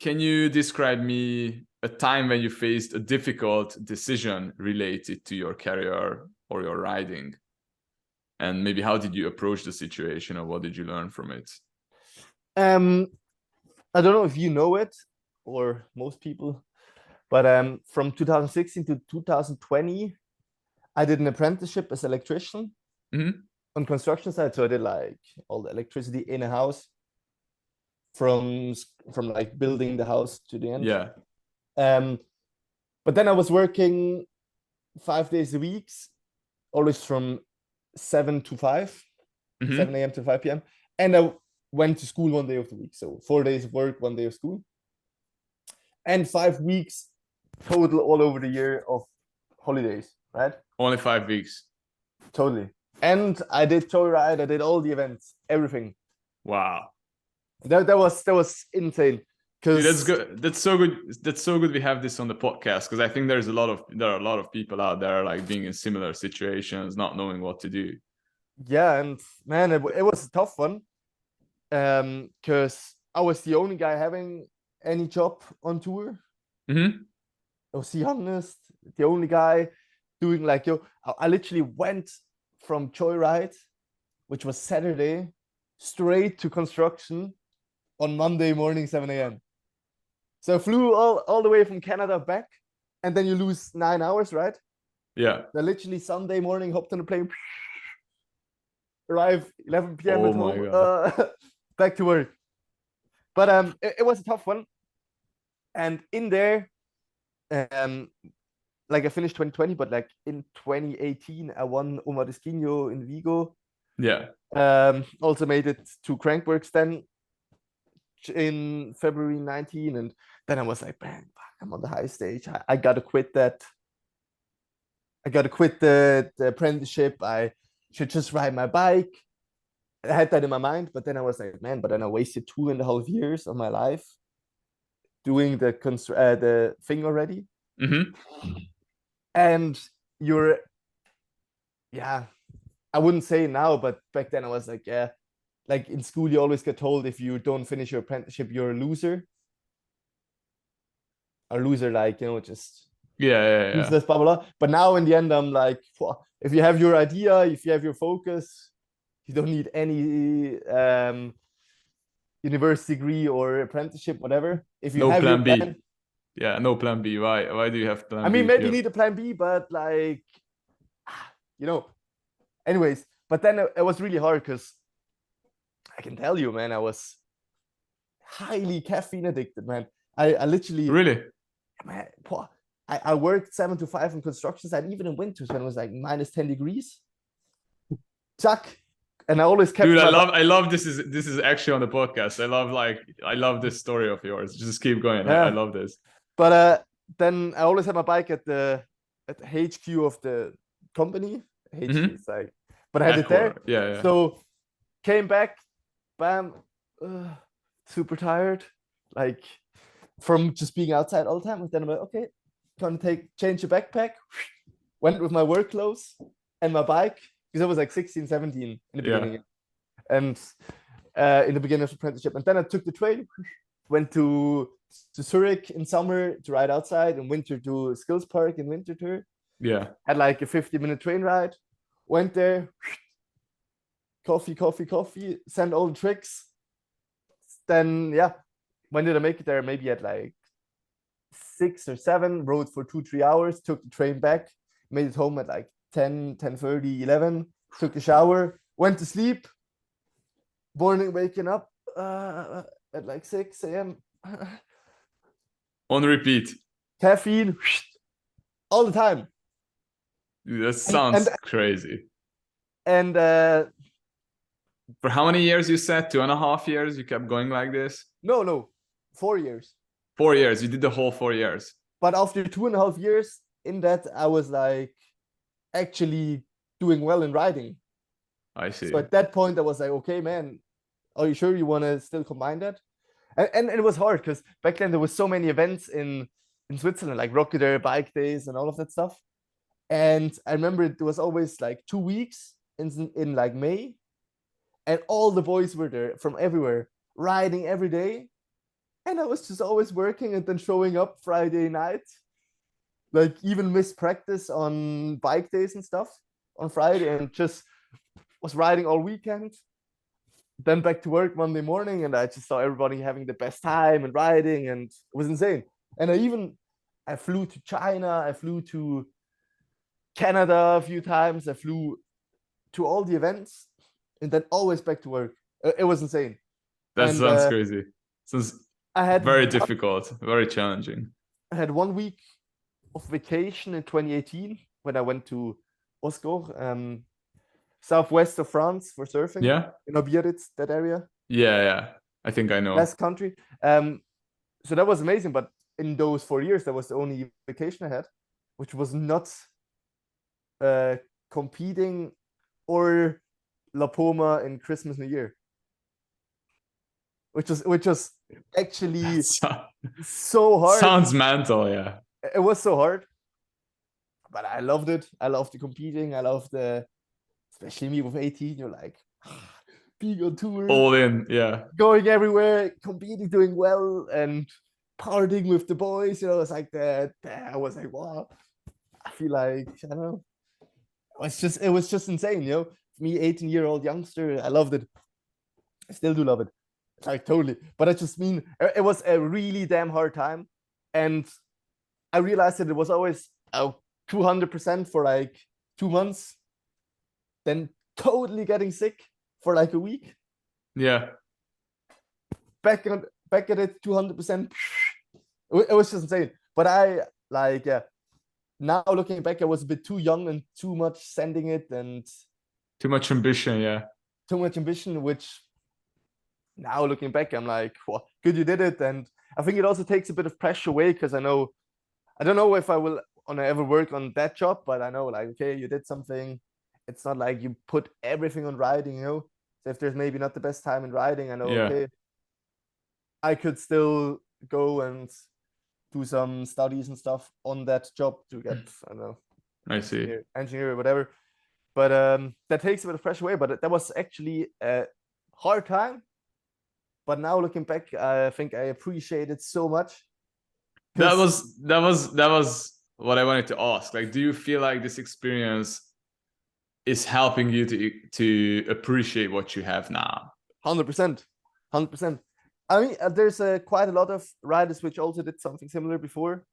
Can you describe me a time when you faced a difficult decision related to your career or your riding? And maybe how did you approach the situation, or what did you learn from it? um I don't know if you know it, or most people, but from 2016 to 2020, I did an apprenticeship as electrician Mm-hmm. on construction site. So I did like all the electricity in a house, from like building the house to the end. Yeah. Um, but then I was working 5 days a week, always from 7 to 5, Mm-hmm. 7 a.m. to 5 p.m. And I went to school one day of the week. So 4 days of work, one day of school, and 5 weeks total all over the year of holidays, right? Only 5 weeks. Totally. And I did joyride, I did all the events, everything. Wow. That was insane. Dude, that's Because good. That's so good. That's so good we have this on the podcast, because I think there are a lot of people out there like being in similar situations, not knowing what to do. yeah, and man, it was a tough one. Because I was the only guy having any job on tour. Mm-hmm. I was the youngest, the only guy doing, like, I literally went from joyride, which was Saturday, straight to construction on Monday morning, 7 a.m. So I flew all the way from Canada back, and then you lose 9 hours, right? Yeah. I literally Sunday morning hopped on a plane, arrive 11 p.m. Oh at my home, God. back to work. But it was a tough one. And in there, like I finished 2020, but like in 2018, I won Uma Destino in Vigo. Yeah. Also made it to Crankworx then in February 19. And then I was like, man, I'm on the high stage. I gotta quit that. I gotta quit the apprenticeship. I should just ride my bike. I had that in my mind, but then I was like, man, but then I wasted 2.5 years of my life doing the thing already. Mm-hmm. And you're, yeah, I wouldn't say now, but back then I was like, yeah, like in school, you always get told if you don't finish your apprenticeship, you're a loser. A loser, like, just Yeah. useless, blah, blah, blah. But now in the end, I'm like, if you have your idea, if you have your focus, you don't need any university degree or apprenticeship, whatever. If you No have your plan plan, B. Yeah, no plan B. Why do you have plan I B mean, if maybe you you need a plan B, but like, you know, anyways. But then it was really hard because I can tell you, man, I was highly caffeine addicted, man. I literally, really? man, I worked 7 to 5 in construction site, even in winters when it was like minus 10 degrees. Chuck. And I always kept Dude, my I love this is actually on the podcast. I love this story of yours. Just keep going. I yeah. love this. But then I always had my bike at the HQ of the company. HQ, it's like, but I had it there. Yeah. So came back, bam, super tired, like from just being outside all the time. And then I'm like, okay, gonna change the backpack. Went with my work clothes and my bike because I was like 16, 17 in the beginning, and in the beginning of the apprenticeship. And then I took the train, went to Zurich in summer to ride outside, and winter to Skills Park in winter tour. Yeah. Had like a 50-minute train ride. Went there, coffee, send all the tricks. Then yeah, when did I make it there? Maybe at like 6 or 7, rode for 2-3 hours, took the train back, made it home at like 10, 10:30, 11, took a shower, went to sleep. Morning waking up at like 6 a.m. On repeat. Caffeine all the time. Dude, that sounds crazy. And for how many years you said? 2.5 years you kept going like this? No, 4 years. 4 years. You did the whole 4 years. But after 2.5 years in that, I was like actually doing well in riding. I see. So at that point, I was like, okay, man, are you sure you want to still combine that? And it was hard because back then there was so many events in Switzerland, like Rocket Bike Days and all of that stuff. And I remember it was always like 2 weeks in like May, and all the boys were there from everywhere, riding every day. And I was just always working and then showing up Friday night, like even missed practice on bike days and stuff on Friday, and just was riding all weekend. Then back to work Monday morning, and I just saw everybody having the best time and riding, and it was insane. And I flew to China, I flew to Canada a few times, I flew to all the events, and then always back to work. It was insane. That sounds crazy. Sounds very difficult, very challenging. I had 1 week of vacation in 2018 when I went to Osco, southwest of France for surfing. Yeah. In Biarritz, that area. Yeah. I think I know. Best country. So that was amazing. But in those 4 years, that was the only vacation I had, which was not competing or La Poma in Christmas, New Year. Which was actually so hard. Sounds mental, yeah. It was so hard. But I loved it. I loved the competing. I loved especially me with 18, you're like being on tour. All in, yeah. Going everywhere, competing, doing well, and partying with the boys. It's like that. I was like, wow. I feel like, I don't know. It was just insane, Me, 18-year-old youngster, I loved it. I still do love it. Like totally. But I just mean it was a really damn hard time. And I realized that it was always 200% for like 2 months. Then totally getting sick for like a week. Yeah. Back at it 200%. It was just insane. But I like, yeah. Now looking back, I was a bit too young and too much sending it and Too much ambition, yeah. too much ambition, which now looking back, I'm like, well, good you did it. And I think it also takes a bit of pressure away because I don't know if I will ever work on that job, but I know like, okay, you did something. It's not like you put everything on riding, you know. So if there's maybe not the best time in riding, I know, Yeah. okay, I could still go and do some studies and stuff on that job to get, I don't know, I see. engineer or whatever. But that takes a bit of pressure away. But that was actually a hard time. But now looking back, I think I appreciate it so much. That was what I wanted to ask. Like, do you feel like this experience is helping you to appreciate what you have now? 100%. 100%. I mean, there's quite a lot of riders which also did something similar before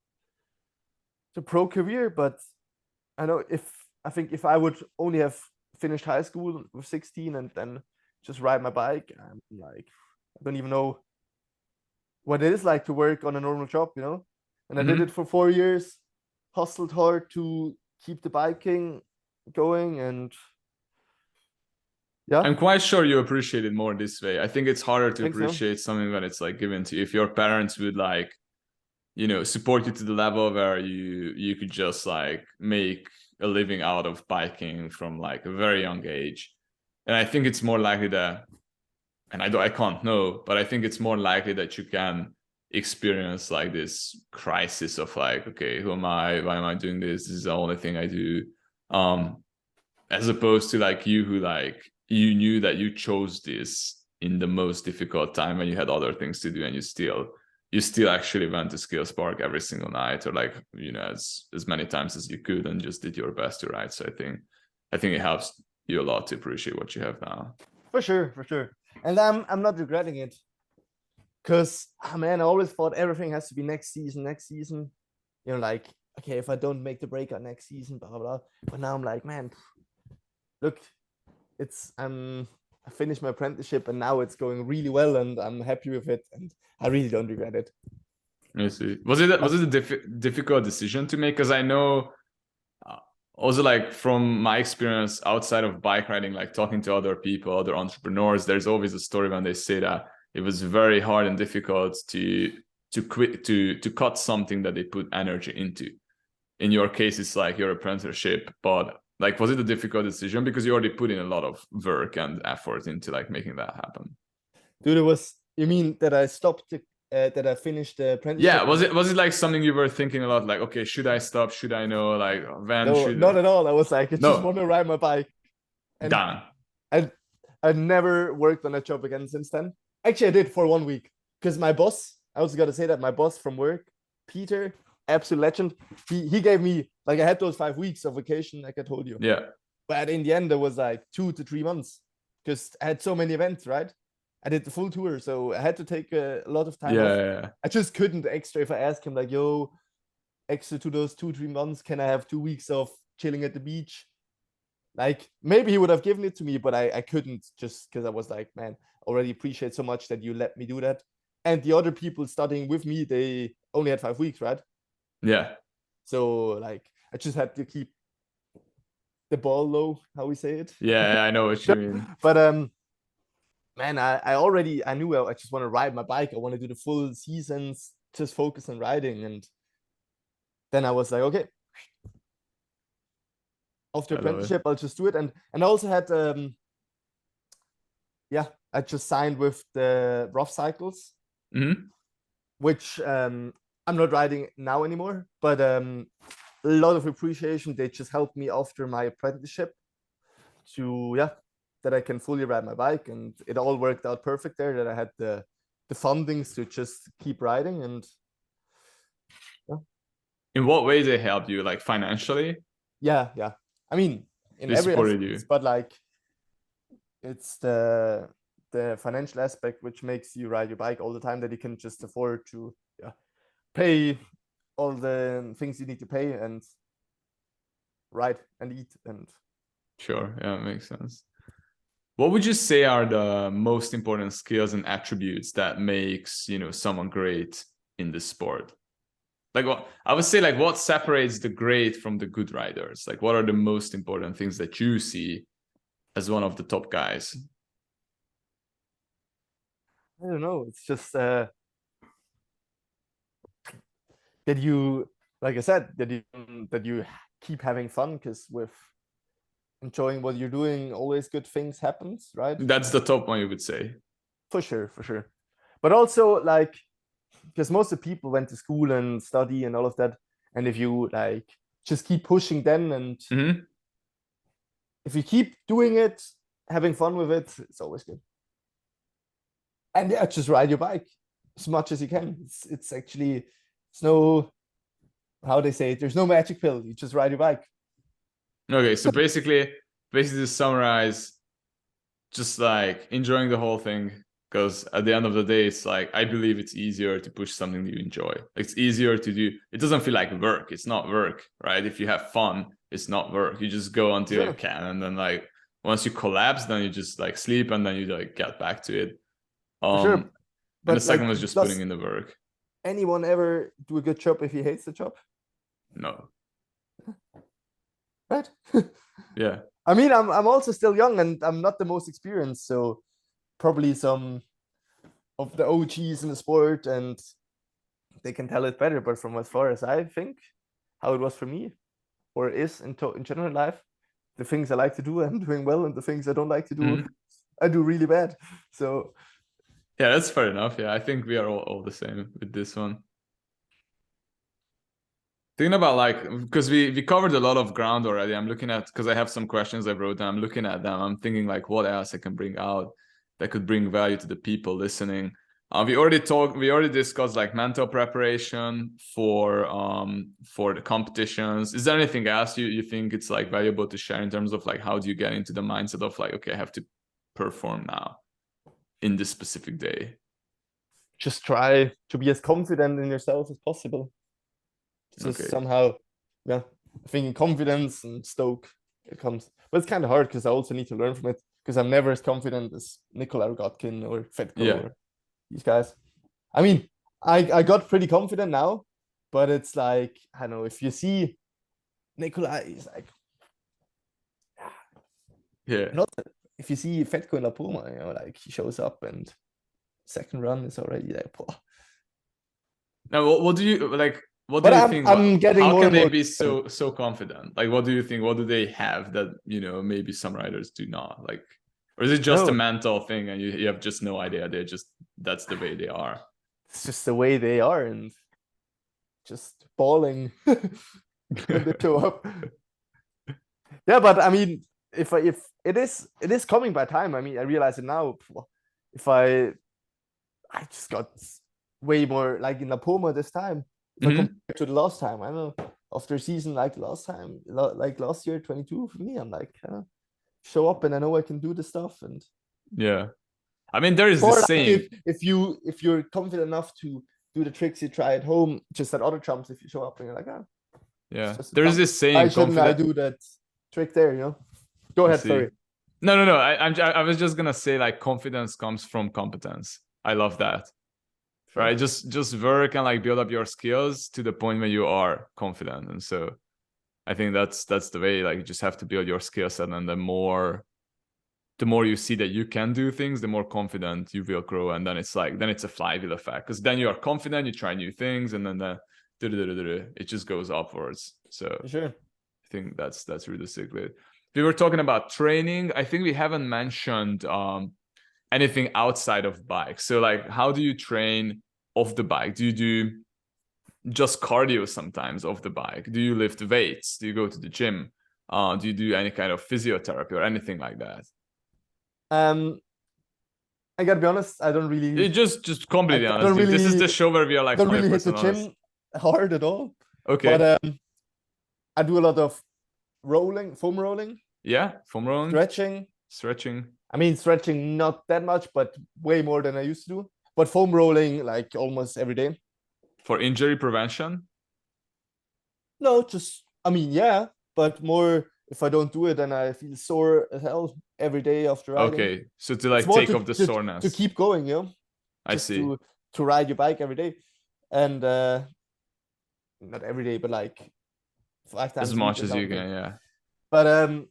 the pro career, but I know I think if I would only have finished high school with 16 and then just ride my bike, I'm like, I don't even know what it is like to work on a normal job, you know? And I did it for 4 years, hustled hard to keep the biking going, and yeah. I'm quite sure you appreciate it more this way. I think it's harder to think so. appreciate something when it's like given to you. If your parents would like, you know, support you to the level where you could just like make a living out of biking from like a very young age. And I think it's more likely that, and I can't know, but I think it's more likely that you can experience like this crisis of like, okay, who am I? Why am I doing this? This is the only thing I do. As opposed to like you who like you knew that you chose this in the most difficult time when you had other things to do, and you still actually went to Skills Park every single night, or like, you know, as many times as you could, and just did your best to ride. So I think it helps you a lot to appreciate what you have now. For sure. And I'm not regretting it. Because, man, I always thought everything has to be next season. You know, like, okay, if I don't make the breakout next season, blah, blah, blah. But now I'm like, man, look, I finished my apprenticeship and now it's going really well and I'm happy with it. And I really don't regret it. I see. Was it a difficult decision to make? Because I know also, like, from my experience outside of bike riding, like talking to other people, other entrepreneurs, there's always a story when they say that it was very hard and difficult to cut something that they put energy into. In your case, it's like your apprenticeship, but like, was it a difficult decision because you already put in a lot of work and effort into like making that happen? Dude, you mean that I stopped that I finished the apprenticeship? Yeah, was it like something you were thinking a lot, like, okay, should I stop? Should I know? Like, when No, should not at all. I was like, I just no want to ride my bike. And done. I never worked on a job again since then. Actually, I did for 1 week because my boss, I also got to say that my boss from work, Peter, absolute legend, he gave me, like, I had those 5 weeks of vacation, like I told you. Yeah. But in the end, there was like 2 to 3 months because I had so many events, right? I did the full tour, so I had to take a lot of time off. Yeah. I just couldn't extra. If I asked him, like, yo, extra to those 2-3 months, can I have 2 weeks of chilling at the beach? Like, maybe he would have given it to me, but I couldn't, just because I was like, man, already appreciate so much that you let me do that. And the other people studying with me, they only had 5 weeks, right? Yeah. So like, I just had to keep the ball low, how we say it. Yeah, I know what you mean. But man, I knew I just want to ride my bike. I want to do the full seasons, just focus on riding. And then I was like, okay, after apprenticeship, I'll just do it. And I also had I just signed with the rough cycles, which I'm not riding now anymore, but a lot of appreciation. They just helped me after my apprenticeship to that I can fully ride my bike, and it all worked out perfect there, that I had the fundings to just keep riding. And in what way they helped you, like financially? Yeah, I mean, in They every supported aspect, you. but like, it's the financial aspect which makes you ride your bike all the time, that you can just afford to pay all the things you need to pay and ride and eat. And sure, yeah, it makes sense. What would you say are the most important skills and attributes that makes, someone great in this sport? Like, what I would say, like, what separates the great from the good riders? Like, what are the most important things that you see as one of the top guys? I don't know. It's just that you, like I said, that you keep having fun, because with enjoying what you're doing, always good things happens, right? That's the top one, you would say. For sure, for sure. But also, like, because most of the people went to school and study and all of that, and if you like just keep pushing them, and if you keep doing it, having fun with it, it's always good. And yeah, just ride your bike as much as you can. It's actually, it's no, how they say it, there's no magic pill. You just ride your bike. Okay, so basically to summarize, just like enjoying the whole thing, because at the end of the day, it's like, I believe it's easier to push something that you enjoy. It's easier to do. It doesn't feel like work. It's not work, right? If you have fun, it's not work. You just go until you can, and then like once you collapse, then you just like sleep, and then you like get back to it. For sure. And But the second like, was just putting in the work. Anyone ever do a good job if he hates the job? No. Right? Yeah. I mean, I'm also still young, and I'm not the most experienced, so probably some of the OGs in the sport, and they can tell it better. But from as far as I think, how it was for me, or is in general life, the things I like to do, I'm doing well, and the things I don't like to do, I do really bad. So yeah, that's fair enough. Yeah, I think we are all the same with this one. Thinking about like, because we covered a lot of ground already. I'm looking at, because I have some questions I wrote down. I'm looking at them. I'm thinking like, what else I can bring out that could bring value to the people listening. We already discussed like mental preparation for the competitions. Is there anything else you think it's like valuable to share in terms of like, how do you get into the mindset of like, okay, I have to perform now in this specific day? just try to be as confident in yourself as possible. Just Okay. somehow, yeah, thinking confidence and stoke, it comes. But it's kind of hard, because I also need to learn from it, because I'm never as confident as Nikolai Rogotkin or Fetko or these guys. I mean, I got pretty confident now, but it's like, I don't know, if you see Nikolai, he's like, Yeah. not if you see Fetko in La Puma, like he shows up and second run is already like, oh. Now, what do you like? What do But you think? I'm getting how more can and they more be so confident? Like, what do you think? What do they have that maybe some riders do not? Like, or is it just a mental thing and you have just no idea? They're just, that's the way they are. It's just the way they are, and just bawling when they show up. Yeah, but I mean, if it is coming by time. I mean, I realize it now. If I just got way more like in La Poma this time. If I compare to the last time, I don't know, after a season like last time, like last year, 22 for me, I'm like, show up and I know I can do the stuff. And yeah, I mean, there is the saying, if you're confident enough to do the tricks you try at home, just at other jumps, if you show up and you're like, yeah, there's this saying, why shouldn't I do that trick there? Go ahead, sorry. No, I was just gonna say, like, confidence comes from competence. I love that. Sure. Right, just work and like build up your skills to the point where you are confident. And so I think that's the way. Like, you just have to build your skill set, and the more you see that you can do things, the more confident you will grow. And then it's a flywheel effect, because then you are confident, you try new things, and then it just goes upwards. So sure, I think that's really the secret. We were talking about training. I think we haven't mentioned anything outside of bike. So like, how do you train off the bike? Do you do just cardio sometimes off the bike? Do you lift weights? Do you go to the gym? Do you do any kind of physiotherapy or anything like that? I gotta be honest, I don't really. Just completely honest. Really, this is the show where we are like, don't really hit the gym hard at all. Okay. But I do a lot of foam rolling. Yeah, foam rolling. Stretching. I mean, stretching not that much, but way more than I used to do. But foam rolling like almost every day. For injury prevention? No, just, I mean, yeah, but more if I don't do it, then I feel sore as hell every day after riding. Okay, so to It's like more take off the soreness. to keep going, I just see. to ride your bike every day, and not every day, but like 5 times As a week much or as you something. can, yeah. But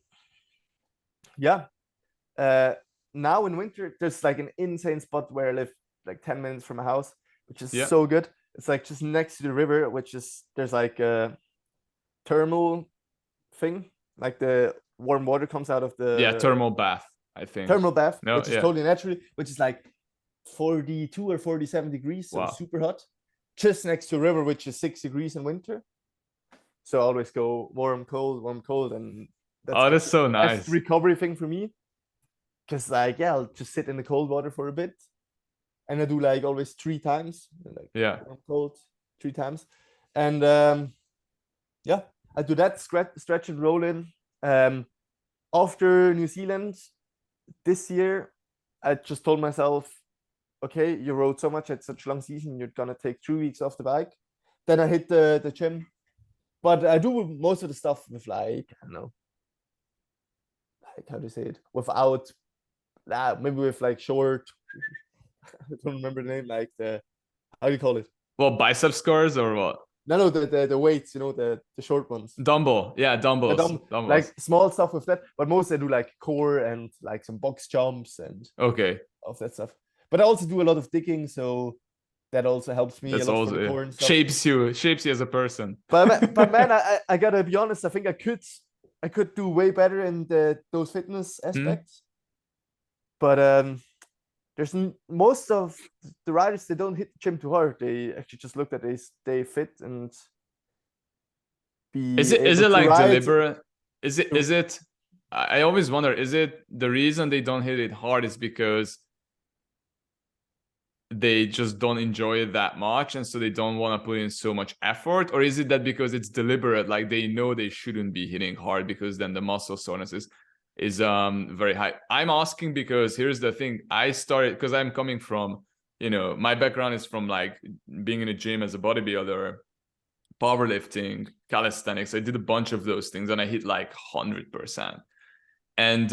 yeah. Now in winter, there's like an insane spot where I live, like 10 minutes from my house, which is so good. It's like just next to the river, which is there's like a thermal thing, like the warm water comes out of the thermal bath, I think. Thermal bath, No, which is totally natural, which is like 42 or 47 degrees, so super hot, just next to a river, which is 6 degrees in winter. So I always go warm, cold, and that's so nice. Best recovery thing for me. Because like, yeah, I'll just sit in the cold water for a bit, and I do like always 3 times, like warm, cold 3 times, and yeah, I do that stretch and roll in. After New Zealand this year, I just told myself, okay, you rode so much at such long season, you're gonna take 3 weeks off the bike. Then I hit the gym, but I do most of the stuff with like, I don't know, like how to say it, without maybe with like short I don't remember the name, like the, how do you call it? Well, bicep scores or what? No, the weights, the short ones. Dumbbells. Dumbbells. Like small stuff with that, but most I do like core and like some box jumps and of that stuff. But I also do a lot of digging, so that also helps me a lot for the core and stuff. Shapes you as a person. But man, I gotta be honest. I think I could do way better in those fitness aspects. But there's most of the riders, they don't hit the gym too hard. They actually just look that they stay fit and be. Is it like deliberate? Is it? I always wonder. Is it the reason they don't hit it hard is because they just don't enjoy it that much, and so they don't want to put in so much effort, or is it that because it's deliberate, like they know they shouldn't be hitting hard because then the muscle soreness is very high? I'm asking because here's the thing. I started because I'm coming from, my background is from like being in a gym as a bodybuilder, powerlifting, calisthenics. I did a bunch of those things and I hit like 100%. And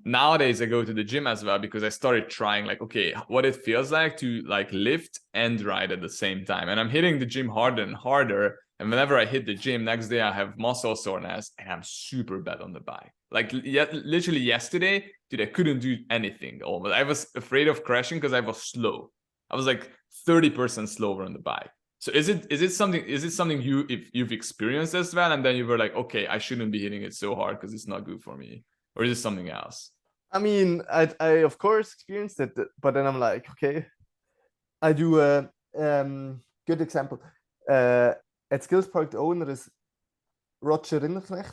nowadays I go to the gym as well because I started trying like, okay, what it feels like to like lift and ride at the same time. And I'm hitting the gym harder and harder. And whenever I hit the gym, next day I have muscle soreness and I'm super bad on the bike. Like literally yesterday, dude, I couldn't do anything almost. I was afraid of crashing because I was slow. I was like 30% slower on the bike. So is it something you've experienced as well? And then you were like, okay, I shouldn't be hitting it so hard because it's not good for me. Or is it something else? I mean, I of course experienced it, but then I'm like, okay, I do a good example. At Skills Park, the owner is Roger Rinderknecht,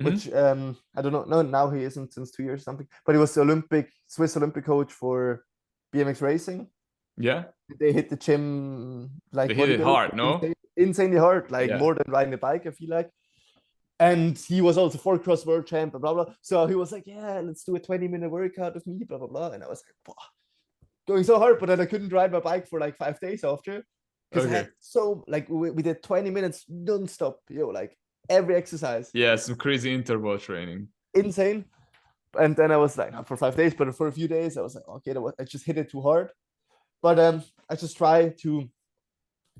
which I don't know. No, now he isn't since 2 years or something. But he was the Swiss Olympic coach for BMX racing. Yeah. They hit the gym like they hit it hard, no? Insanely hard, like more than riding a bike, I feel like. And he was also 4-cross world champ, blah, blah. So he was like, yeah, let's do a 20-minute workout with me, blah, blah, blah. And I was like, wow, going so hard, but then I couldn't ride my bike for like 5 days after. Because I had we did 20 minutes non-stop, like every exercise. Yeah, some crazy interval training. Insane. And then I was like, not for 5 days, but for a few days, I was like, okay, I just hit it too hard. But I just try to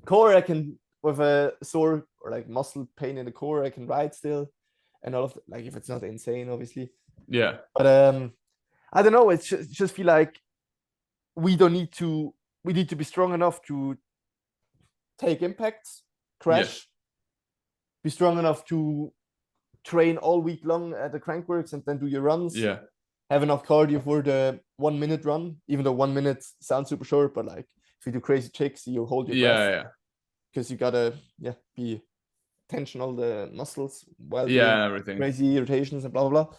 core, I can, with a sore or like muscle pain in the core, I can ride still, and all of like if it's not insane, obviously. Yeah. But I don't know. It's just feel like we need to be strong enough to take impacts, crash, be strong enough to train all week long at the Crankworx and then do your runs. Yeah. Have enough cardio for the 1 minute run, even though 1 minute sounds super short, but like if you do crazy tricks, you hold your breath. Yeah. Because you gotta be tension all the muscles while doing everything crazy rotations and blah blah blah.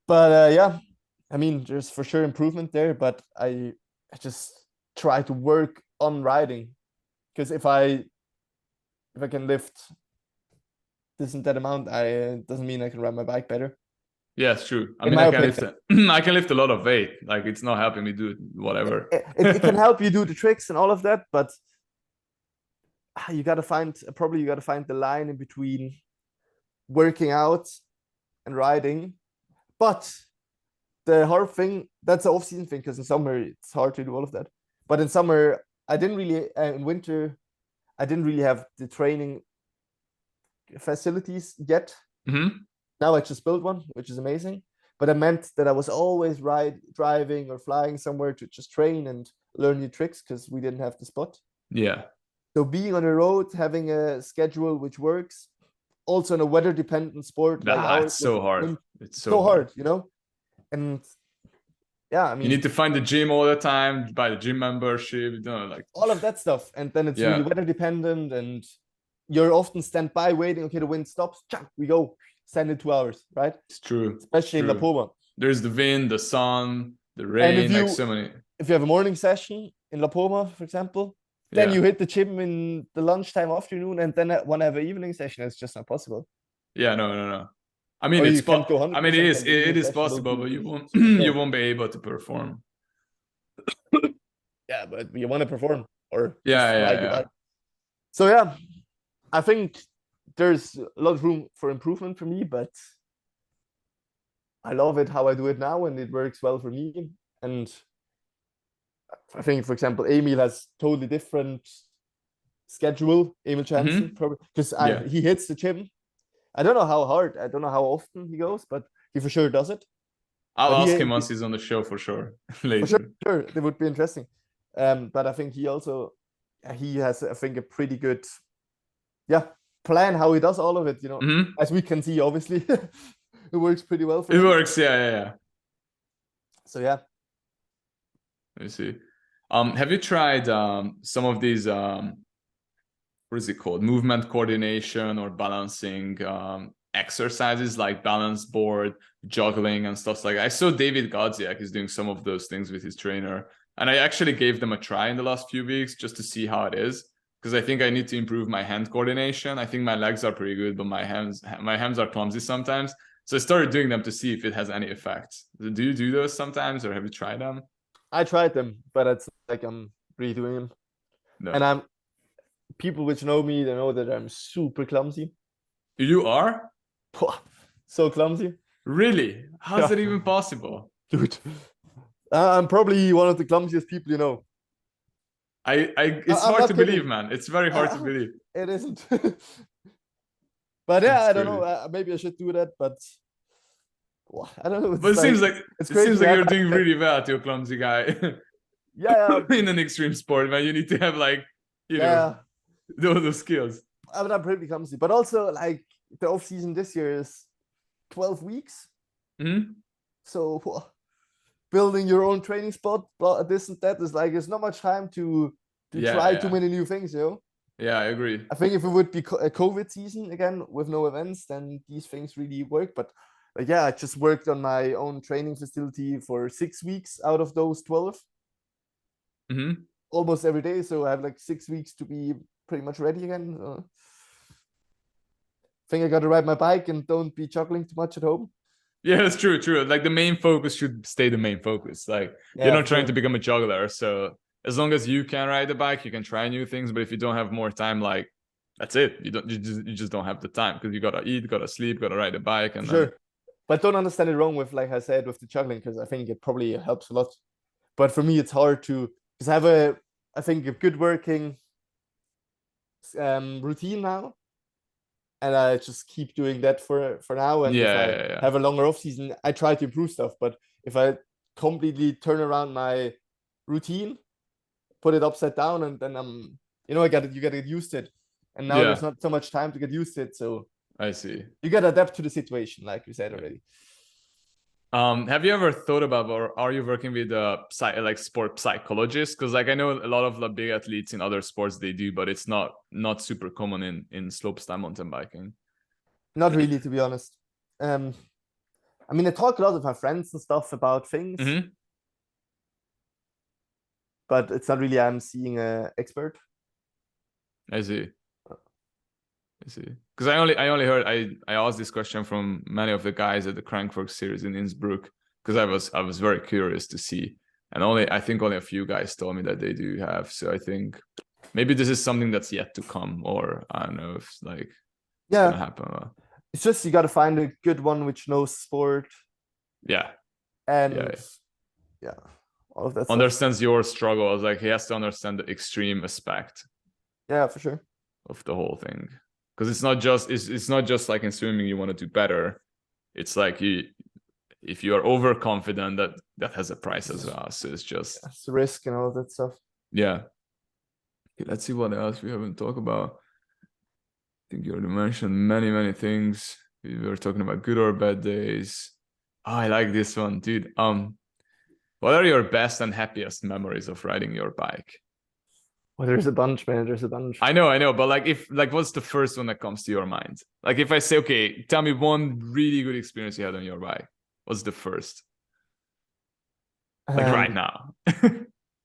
But I mean, there's for sure improvement there, but I just try to work on riding, because if I can lift this and that amount, doesn't mean I can ride my bike better. Yeah, it's true. I mean, I can lift a lot of weight. Like, it's not helping me do whatever. It can help you do the tricks and all of that, but you gotta find the line in between working out and riding. But the hard thing, that's the off-season thing, because in summer it's hard to do all of that. But in summer, I didn't really, in winter, I didn't really have the training facilities yet. Now I just built one, which is amazing. But it meant that I was always driving or flying somewhere to just train and learn new tricks because we didn't have the spot. Yeah. So being on the road, having a schedule which works, also in a weather-dependent sport like ours, it's so hard. It's so hard, you know? And yeah, I mean, you need to find the gym all the time, buy the gym membership, you know, like all of that stuff. And then it's really weather-dependent, and you're often standby waiting. Okay, the wind stops, we go. Send it 2 hours, right? It's true. Especially in La Poma. There's the wind, the sun, the rain, like so many. If you have a morning session in La Poma, for example, then you hit the gym in the lunchtime afternoon, and then want to have an evening session. It's just not possible. Yeah, no. I mean, it's I mean, it is possible, but you won't be able to perform. Yeah, but you want to perform, or yeah. So yeah, I think there's a lot of room for improvement for me, but I love it how I do it now, and it works well for me. And I think, for example, Emil has totally different schedule. Emil Jansen, probably because he hits the gym. I don't know how hard, I don't know how often he goes, but he for sure does it. I'll ask him once he's on the show for sure. Later. For sure, it would be interesting. But I think he has, I think, a pretty good, plan how he does all of it. You know, as we can see, obviously, it works pretty well for him. It works, yeah. So yeah. Let me see. Have you tried some of these what is it called? Movement coordination or balancing exercises like balance board, juggling, and stuff like that? I saw David Godziak is doing some of those things with his trainer, and I actually gave them a try in the last few weeks just to see how it is, because I think I need to improve my hand coordination. I think my legs are pretty good, but my hands are clumsy sometimes. So I started doing them to see if it has any effect. Do you do those sometimes, or have you tried them? I tried them, but it's like I'm redoing them. No. And people which know me, they know that I'm super clumsy. You are? So clumsy. Really? How's it even possible? Dude, I'm probably one of the clumsiest people you know. It's hard to believe, man. It's very hard to believe. It isn't. But yeah, I don't know. Maybe I should do that, but I don't know. But it seems like you're doing really well to a clumsy guy. Yeah. In an extreme sport, man, you need to have like, you know, those skills. I'm pretty clumsy, but also like the off season this year is 12 weeks. So building your own training spot, this and that is like, there's not much time to try too many new things, you know? Yeah, I agree. I think if it would be a COVID season again with no events, then these things really work. But I just worked on my own training facility for 6 weeks out of those 12. Almost every day. So I have like 6 weeks to be pretty much ready again. I think I got to ride my bike and don't be juggling too much at home. Yeah, that's true. Like the main focus should stay the main focus. Like you're not trying to become a juggler. So as long as you can ride the bike, you can try new things. But if you don't have more time, like that's it. You just don't have the time, because you gotta eat, gotta sleep, gotta ride the bike. And but don't understand it wrong with, like I said, with the juggling, because I think it probably helps a lot. But for me, it's hard to, because I have I think a good working routine now, and I just keep doing that for now. And if I have a longer off season, I try to improve stuff. But if I completely turn around my routine, put it upside down, and then you gotta get used to it. And now there's not so much time to get used to it. So I see. You gotta adapt to the situation, like you said already. Have you ever thought about, or are you working with sport psychologists? Because like I know a lot of the big athletes in other sports they do, but it's not super common in slopestyle mountain biking. Not really, to be honest. I mean, I talk a lot with my friends and stuff about things, but it's not really I'm seeing an expert. I see. Because I only heard I asked this question from many of the guys at the Crankworx series in Innsbruck, because I was very curious to see, and I think only a few guys told me that they do have. So I think maybe this is something that's yet to come, or I don't know if it's gonna happen. it's just you got to find a good one which knows sport Yeah. and yeah, all of that stuff. Understands your struggles. Like he has to understand the extreme aspect. Yeah, for sure. Of the whole thing, because it's not just like in swimming you want to do better. It's like if you are overconfident, that has a price as well. So it's just it's risk and all of that stuff. Yeah. Okay, let's see what else we haven't talked about. I think you already mentioned many things. We were talking about good or bad days. Oh, I like this one, dude. What are your best and happiest memories of riding your bike? Well, there's a bunch, man. There's a bunch. I know, but like what's the first one that comes to your mind? Like if I say, okay, tell me one really good experience you had on your bike. What's the first? Like right now.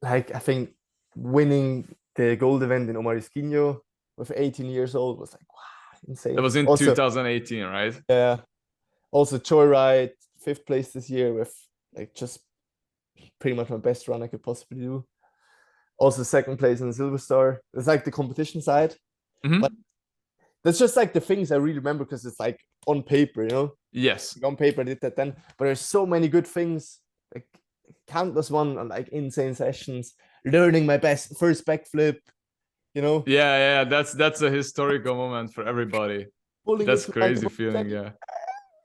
Like I think winning the gold event in Omarisquinho with 18 years old was like wow, insane. That was in also, 2018, right? Yeah. Also Joyride, 5th place this year with like just pretty much my best run I could possibly do. Also 2nd place in the Silver Star. It's like the competition side. But that's just like the things I really remember because it's like on paper, you know? Yes. Like on paper I did that then. But there's so many good things, like countless one on like insane sessions, learning my first backflip, you know? Yeah, that's a historical moment for everybody. That's crazy feeling, yeah.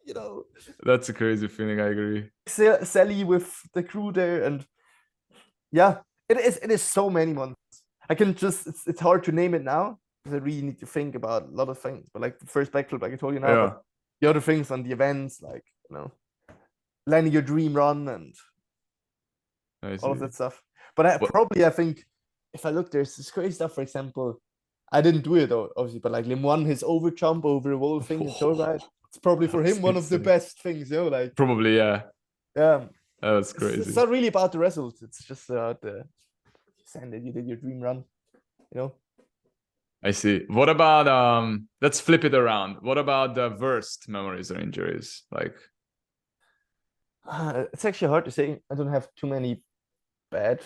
You know, that's a crazy feeling. I agree. Sally with the crew there, and yeah, it is so many months. I can just it's hard to name it now because I really need to think about a lot of things. But like the first backflip, like I told you now, but the other things on the events, like landing your dream run and all of that stuff. But I think if I look, there's this crazy stuff. For example, I didn't do it obviously, but like Lim won his over jump over a wall thing in Joyride. It's probably for him one of the best things, like probably, yeah. That's crazy. It's not really about the results. It's just the saying that you did your dream run, I see. What about let's flip it around. What about the worst memories or injuries? Like it's actually hard to say. I don't have too many bad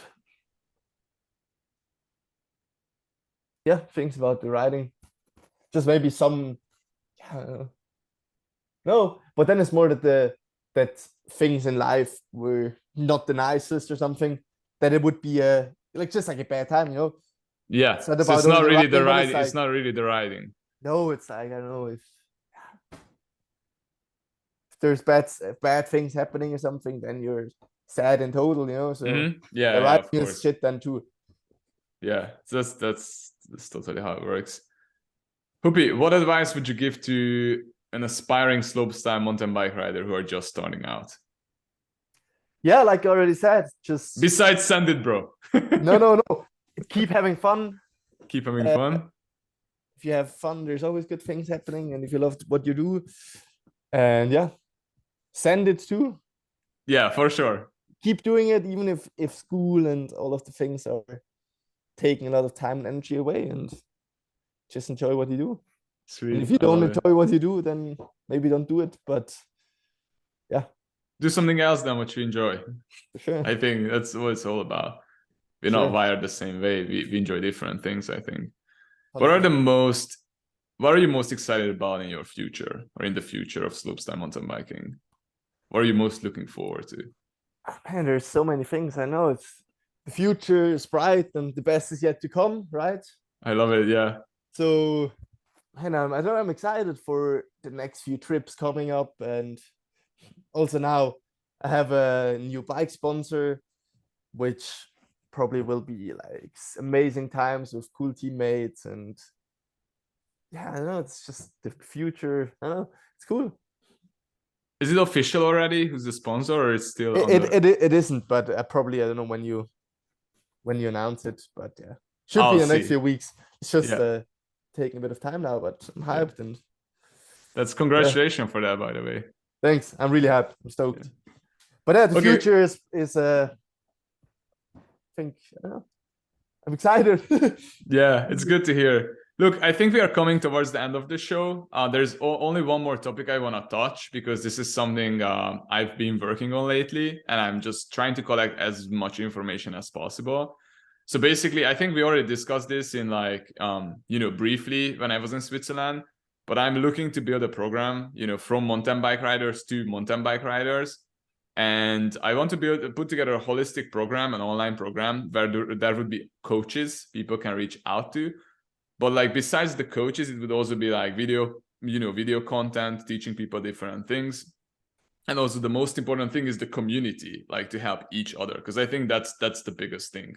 things about the riding. Just maybe some no, but then it's more that things in life were not the nicest or something, that it would be just like a bad time, Yeah, it's not, so it's not really the riding. It's not really the riding. No, it's like I don't know if there's bad things happening or something, then you're sad in total, So yeah, the riding of course. is shit then too. Yeah, so that's totally how it works. Huppy, what advice would you give to an aspiring slopestyle mountain bike rider who are just starting out? Yeah, like I already said, just besides send it, bro. no. Keep having fun. Keep having fun. If you have fun, there's always good things happening, and if you love what you do, and send it too. Yeah, for sure. Keep doing it, even if school and all of the things are taking a lot of time and energy away, and just enjoy what you do. Sweet. And if you don't enjoy what you do, then maybe don't do it. But do something else than what you enjoy. For sure. I think that's what it's all about. We're not wired the same way. We enjoy different things, I think. 100%. What are you most excited about in your future or in the future of slopestyle mountain biking? What are you most looking forward to? Man, there's so many things. I know the future is bright and the best is yet to come, right? I love it, yeah. So, I'm excited for the next few trips coming up, and also now I have a new bike sponsor, which probably will be like amazing times with cool teammates, and I don't know, it's just the future. I don't know, it's cool. Is it official already? Who's the sponsor, or it's still? It isn't, but probably I don't know when you announce it, but should be in the next few weeks. It's just taking a bit of time now, but I'm hyped and. That's congratulations for that, by the way. Thanks, I'm really happy. I'm stoked. But the future is I think I'm excited. Yeah, it's good to hear. Look, I think we are coming towards the end of the show. There's only one more topic I want to touch, because this is something I've been working on lately, and I'm just trying to collect as much information as possible. So basically, I think we already discussed this in briefly when I was in Switzerland, but I'm looking to build a program, you know, from mountain bike riders to mountain bike riders. And I want to put together a holistic program, an online program where there would be coaches people can reach out to. But like besides the coaches, it would also be like video, you know, video content, teaching people different things. And also the most important thing is the community, like to help each other, because I think that's the biggest thing,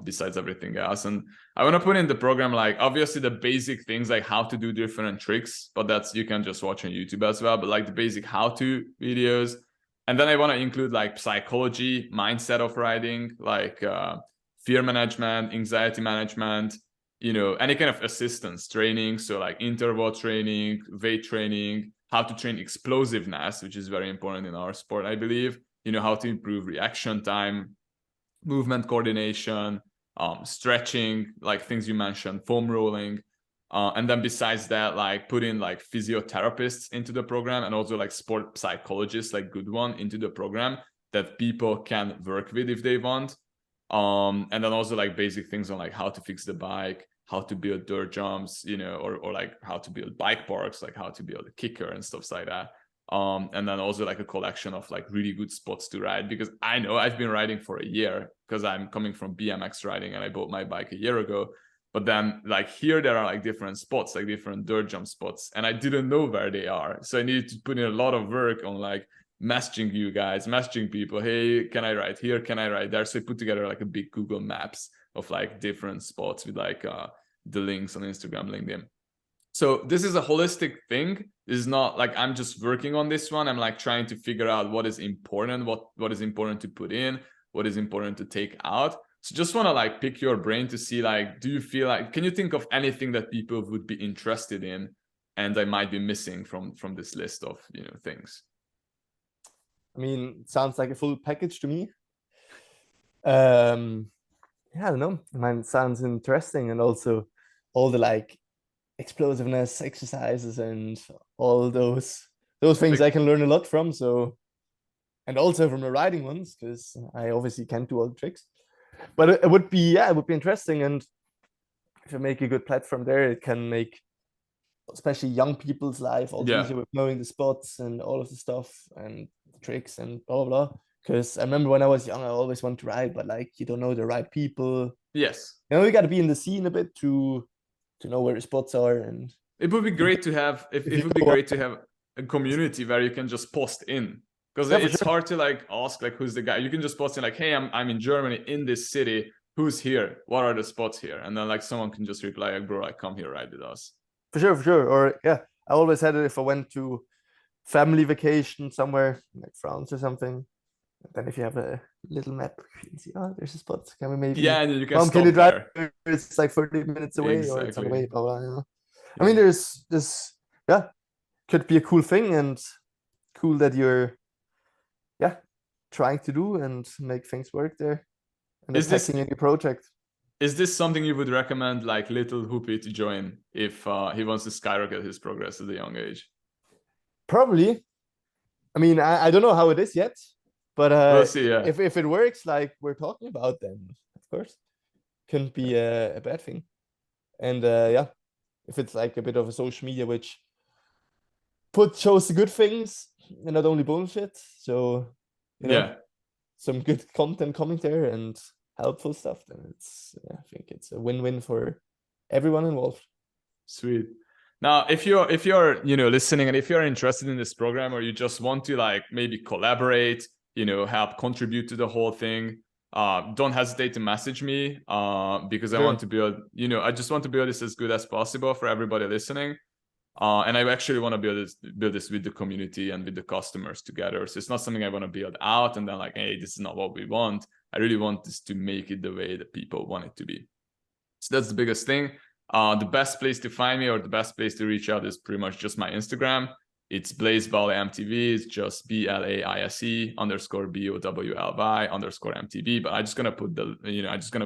besides everything else. And I want to put in the program, like obviously the basic things like how to do different tricks, but that's, you can just watch on YouTube as well, but like the basic how-to videos. And then I want to include like psychology, mindset of riding, like fear management, anxiety management, you know, any kind of assistance training. So like interval training, weight training, how to train explosiveness, which is very important in our sport, I believe, you know, how to improve reaction time, movement coordination, stretching, like things you mentioned, foam rolling. And then besides that, like put in like physiotherapists into the program, and also like sport psychologists, like good one, into the program that people can work with if they want. And then also like basic things on like how to fix the bike, how to build dirt jumps, you know, or like how to build bike parks, like how to build a kicker and stuff like that. And then also like a collection of like really good spots to ride, because I know I've been riding for a year because I'm coming from BMX riding and I bought my bike a year ago. But then like here there are like different spots, like different dirt jump spots, and I didn't know where they are. So I needed to put in a lot of work on like messaging you guys, messaging people, hey, can I ride here? Can I ride there? So I put together like a big Google Maps of like different spots with like the links on Instagram, LinkedIn. So this is a holistic thing. This is not like I'm just working on this one. I'm like trying to figure out what is important, what is important to put in, what is important to take out. So just want to like pick your brain to see like, do you feel like, can you think of anything that people would be interested in and I might be missing from this list of, you know, things? I mean, it sounds like a full package to me. Yeah, I don't know. I mean, it sounds interesting, and also all the like explosiveness exercises and all those things I can learn a lot from. So, and also from the riding ones, because I obviously can't do all the tricks. But it would be, yeah, it would be interesting. And if you make a good platform there, it can make especially young people's life all easier with knowing the spots and all of the stuff and the tricks and blah blah. Because I remember when I was young, I always wanted to ride, but like you don't know the right people. Yes. You know, you got to be in the scene a bit to know where the spots are. And it would be great to have, it would be great to have a community where you can just post in, because it's hard to like ask like who's the guy. You can just post in like, hey, I'm in Germany in this city, who's here, what are the spots here, and then like someone can just reply like, bro, like come here, ride with us. For sure. Or yeah, I always had it if I went to family vacation somewhere like France or something. Then if you have a little map, you can see, oh, there's a spot. Can we maybe? Yeah, and you can Mom, stop can you drive there. It's like 30 minutes away, Exactly. or it's on the way. Blah blah. You know? Yeah. I mean, there's this. Yeah, could be a cool thing, and cool that you're, yeah, trying to do and make things work there. And is this a new project? Is this something you would recommend like little Huppert to join if he wants to skyrocket his progress at a young age? Probably. I mean, I don't know how it is yet. But we'll see, yeah. If it works like we're talking about, then of course couldn't be a bad thing. And yeah, if it's like a bit of a social media which shows the good things and not only bullshit, so you know, some good content coming there and helpful stuff, then it's I think it's a win-win for everyone involved. Sweet. Now, if you're you know listening, and if you're interested in this program, or you just want to like maybe collaborate, you know, help contribute to the whole thing, don't hesitate to message me, because I want to build, you know, I just want to build this as good as possible for everybody listening. And I actually want to build this with the community and with the customers together. So it's not something I want to build out and then like, hey, this is not what we want. I really want this to make it the way that people want it to be. So that's the biggest thing. The best place to find me, or the best place to reach out, is pretty much just my Instagram. It's Blaise Bowley MTB. It's just BLAISE_BOWLY_MTB. But I'm just gonna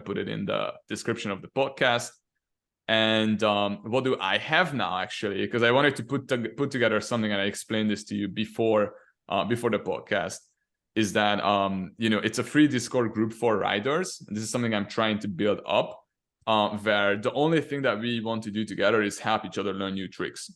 put it in the description of the podcast. And what do I have now, actually? Because I wanted to put together something, and I explained this to you before the podcast. Is that you know, it's a free Discord group for riders. This is something I'm trying to build up, where the only thing that we want to do together is help each other learn new tricks.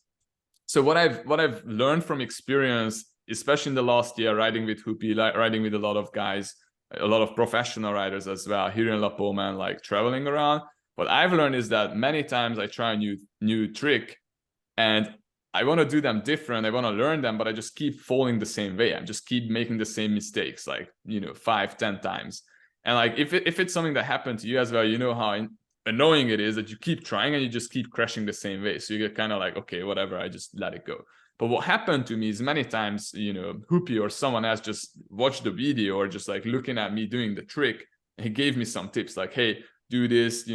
So what I've learned from experience, especially in the last year, riding with Huppert, like riding with a lot of guys, a lot of professional riders as well, here in La Palma and like traveling around. What I've learned is that many times I try a new trick and I want to do them different. I want to learn them, but I just keep falling the same way. I just keep making the same mistakes, like, 5-10 times. And like, if it's something that happened to you as well, you know how annoying it is that you keep trying and you just keep crashing the same way. So you get kind of like, okay, whatever, I just let it go. But what happened to me is many times, Huppert or someone else just watched the video or just like looking at me doing the trick. And he gave me some tips like, hey, do this,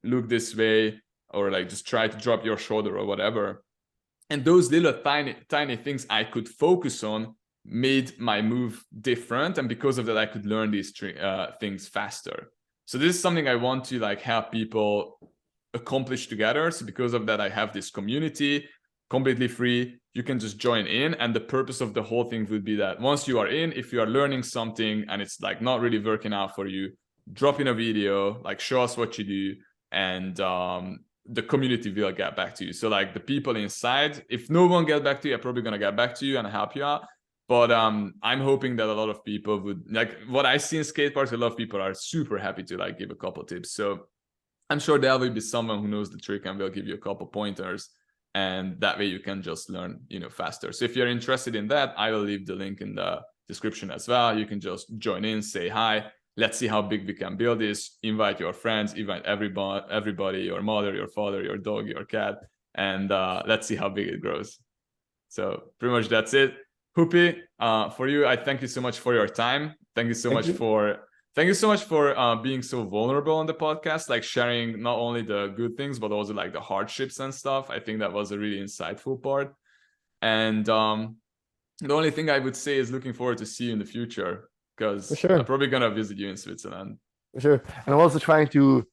look this way, or like just try to drop your shoulder or whatever. And those little tiny things I could focus on made my move different. And because of that, I could learn these things faster. So this is something I want to like help people accomplish together. So because of that, I have this community completely free. You can just join in. And the purpose of the whole thing would be that once you are in, if you are learning something and it's like not really working out for you, drop in a video, like show us what you do, and the community will get back to you. So like the people inside, if no one gets back to you, I'm probably gonna get back to you and help you out. But I'm hoping that a lot of people would, like what I see in skate parks, a lot of people are super happy to like give a couple tips. So I'm sure there will be someone who knows the trick and will give you a couple pointers. And that way you can just learn, faster. So if you're interested in that, I will leave the link in the description as well. You can just join in, say hi. Let's see how big we can build this. Invite your friends, invite everybody, your mother, your father, your dog, your cat, and let's see how big it grows. So pretty much that's it. Huppert, for you, I thank you so much for your time. Thank you so much for being so vulnerable on the podcast, like sharing not only the good things, but also like the hardships and stuff. I think that was a really insightful part. And the only thing I would say is looking forward to see you in the future, because sure. I'm probably going to visit you in Switzerland. For sure. And I'm also trying to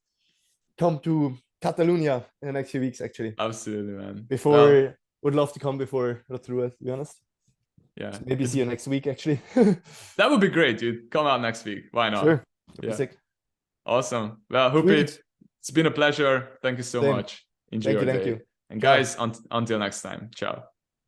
come to Catalonia in the next few weeks, actually. Absolutely, man. Would love to come before Rotorua, to be honest. Yeah. So maybe see you next week, actually. That would be great, dude. Come out next week. Why not? Sure. Yeah. Sick. Awesome. Well, Huppert, it's been a pleasure. Thank you so much. Enjoy your day. And guys, until next time. Ciao.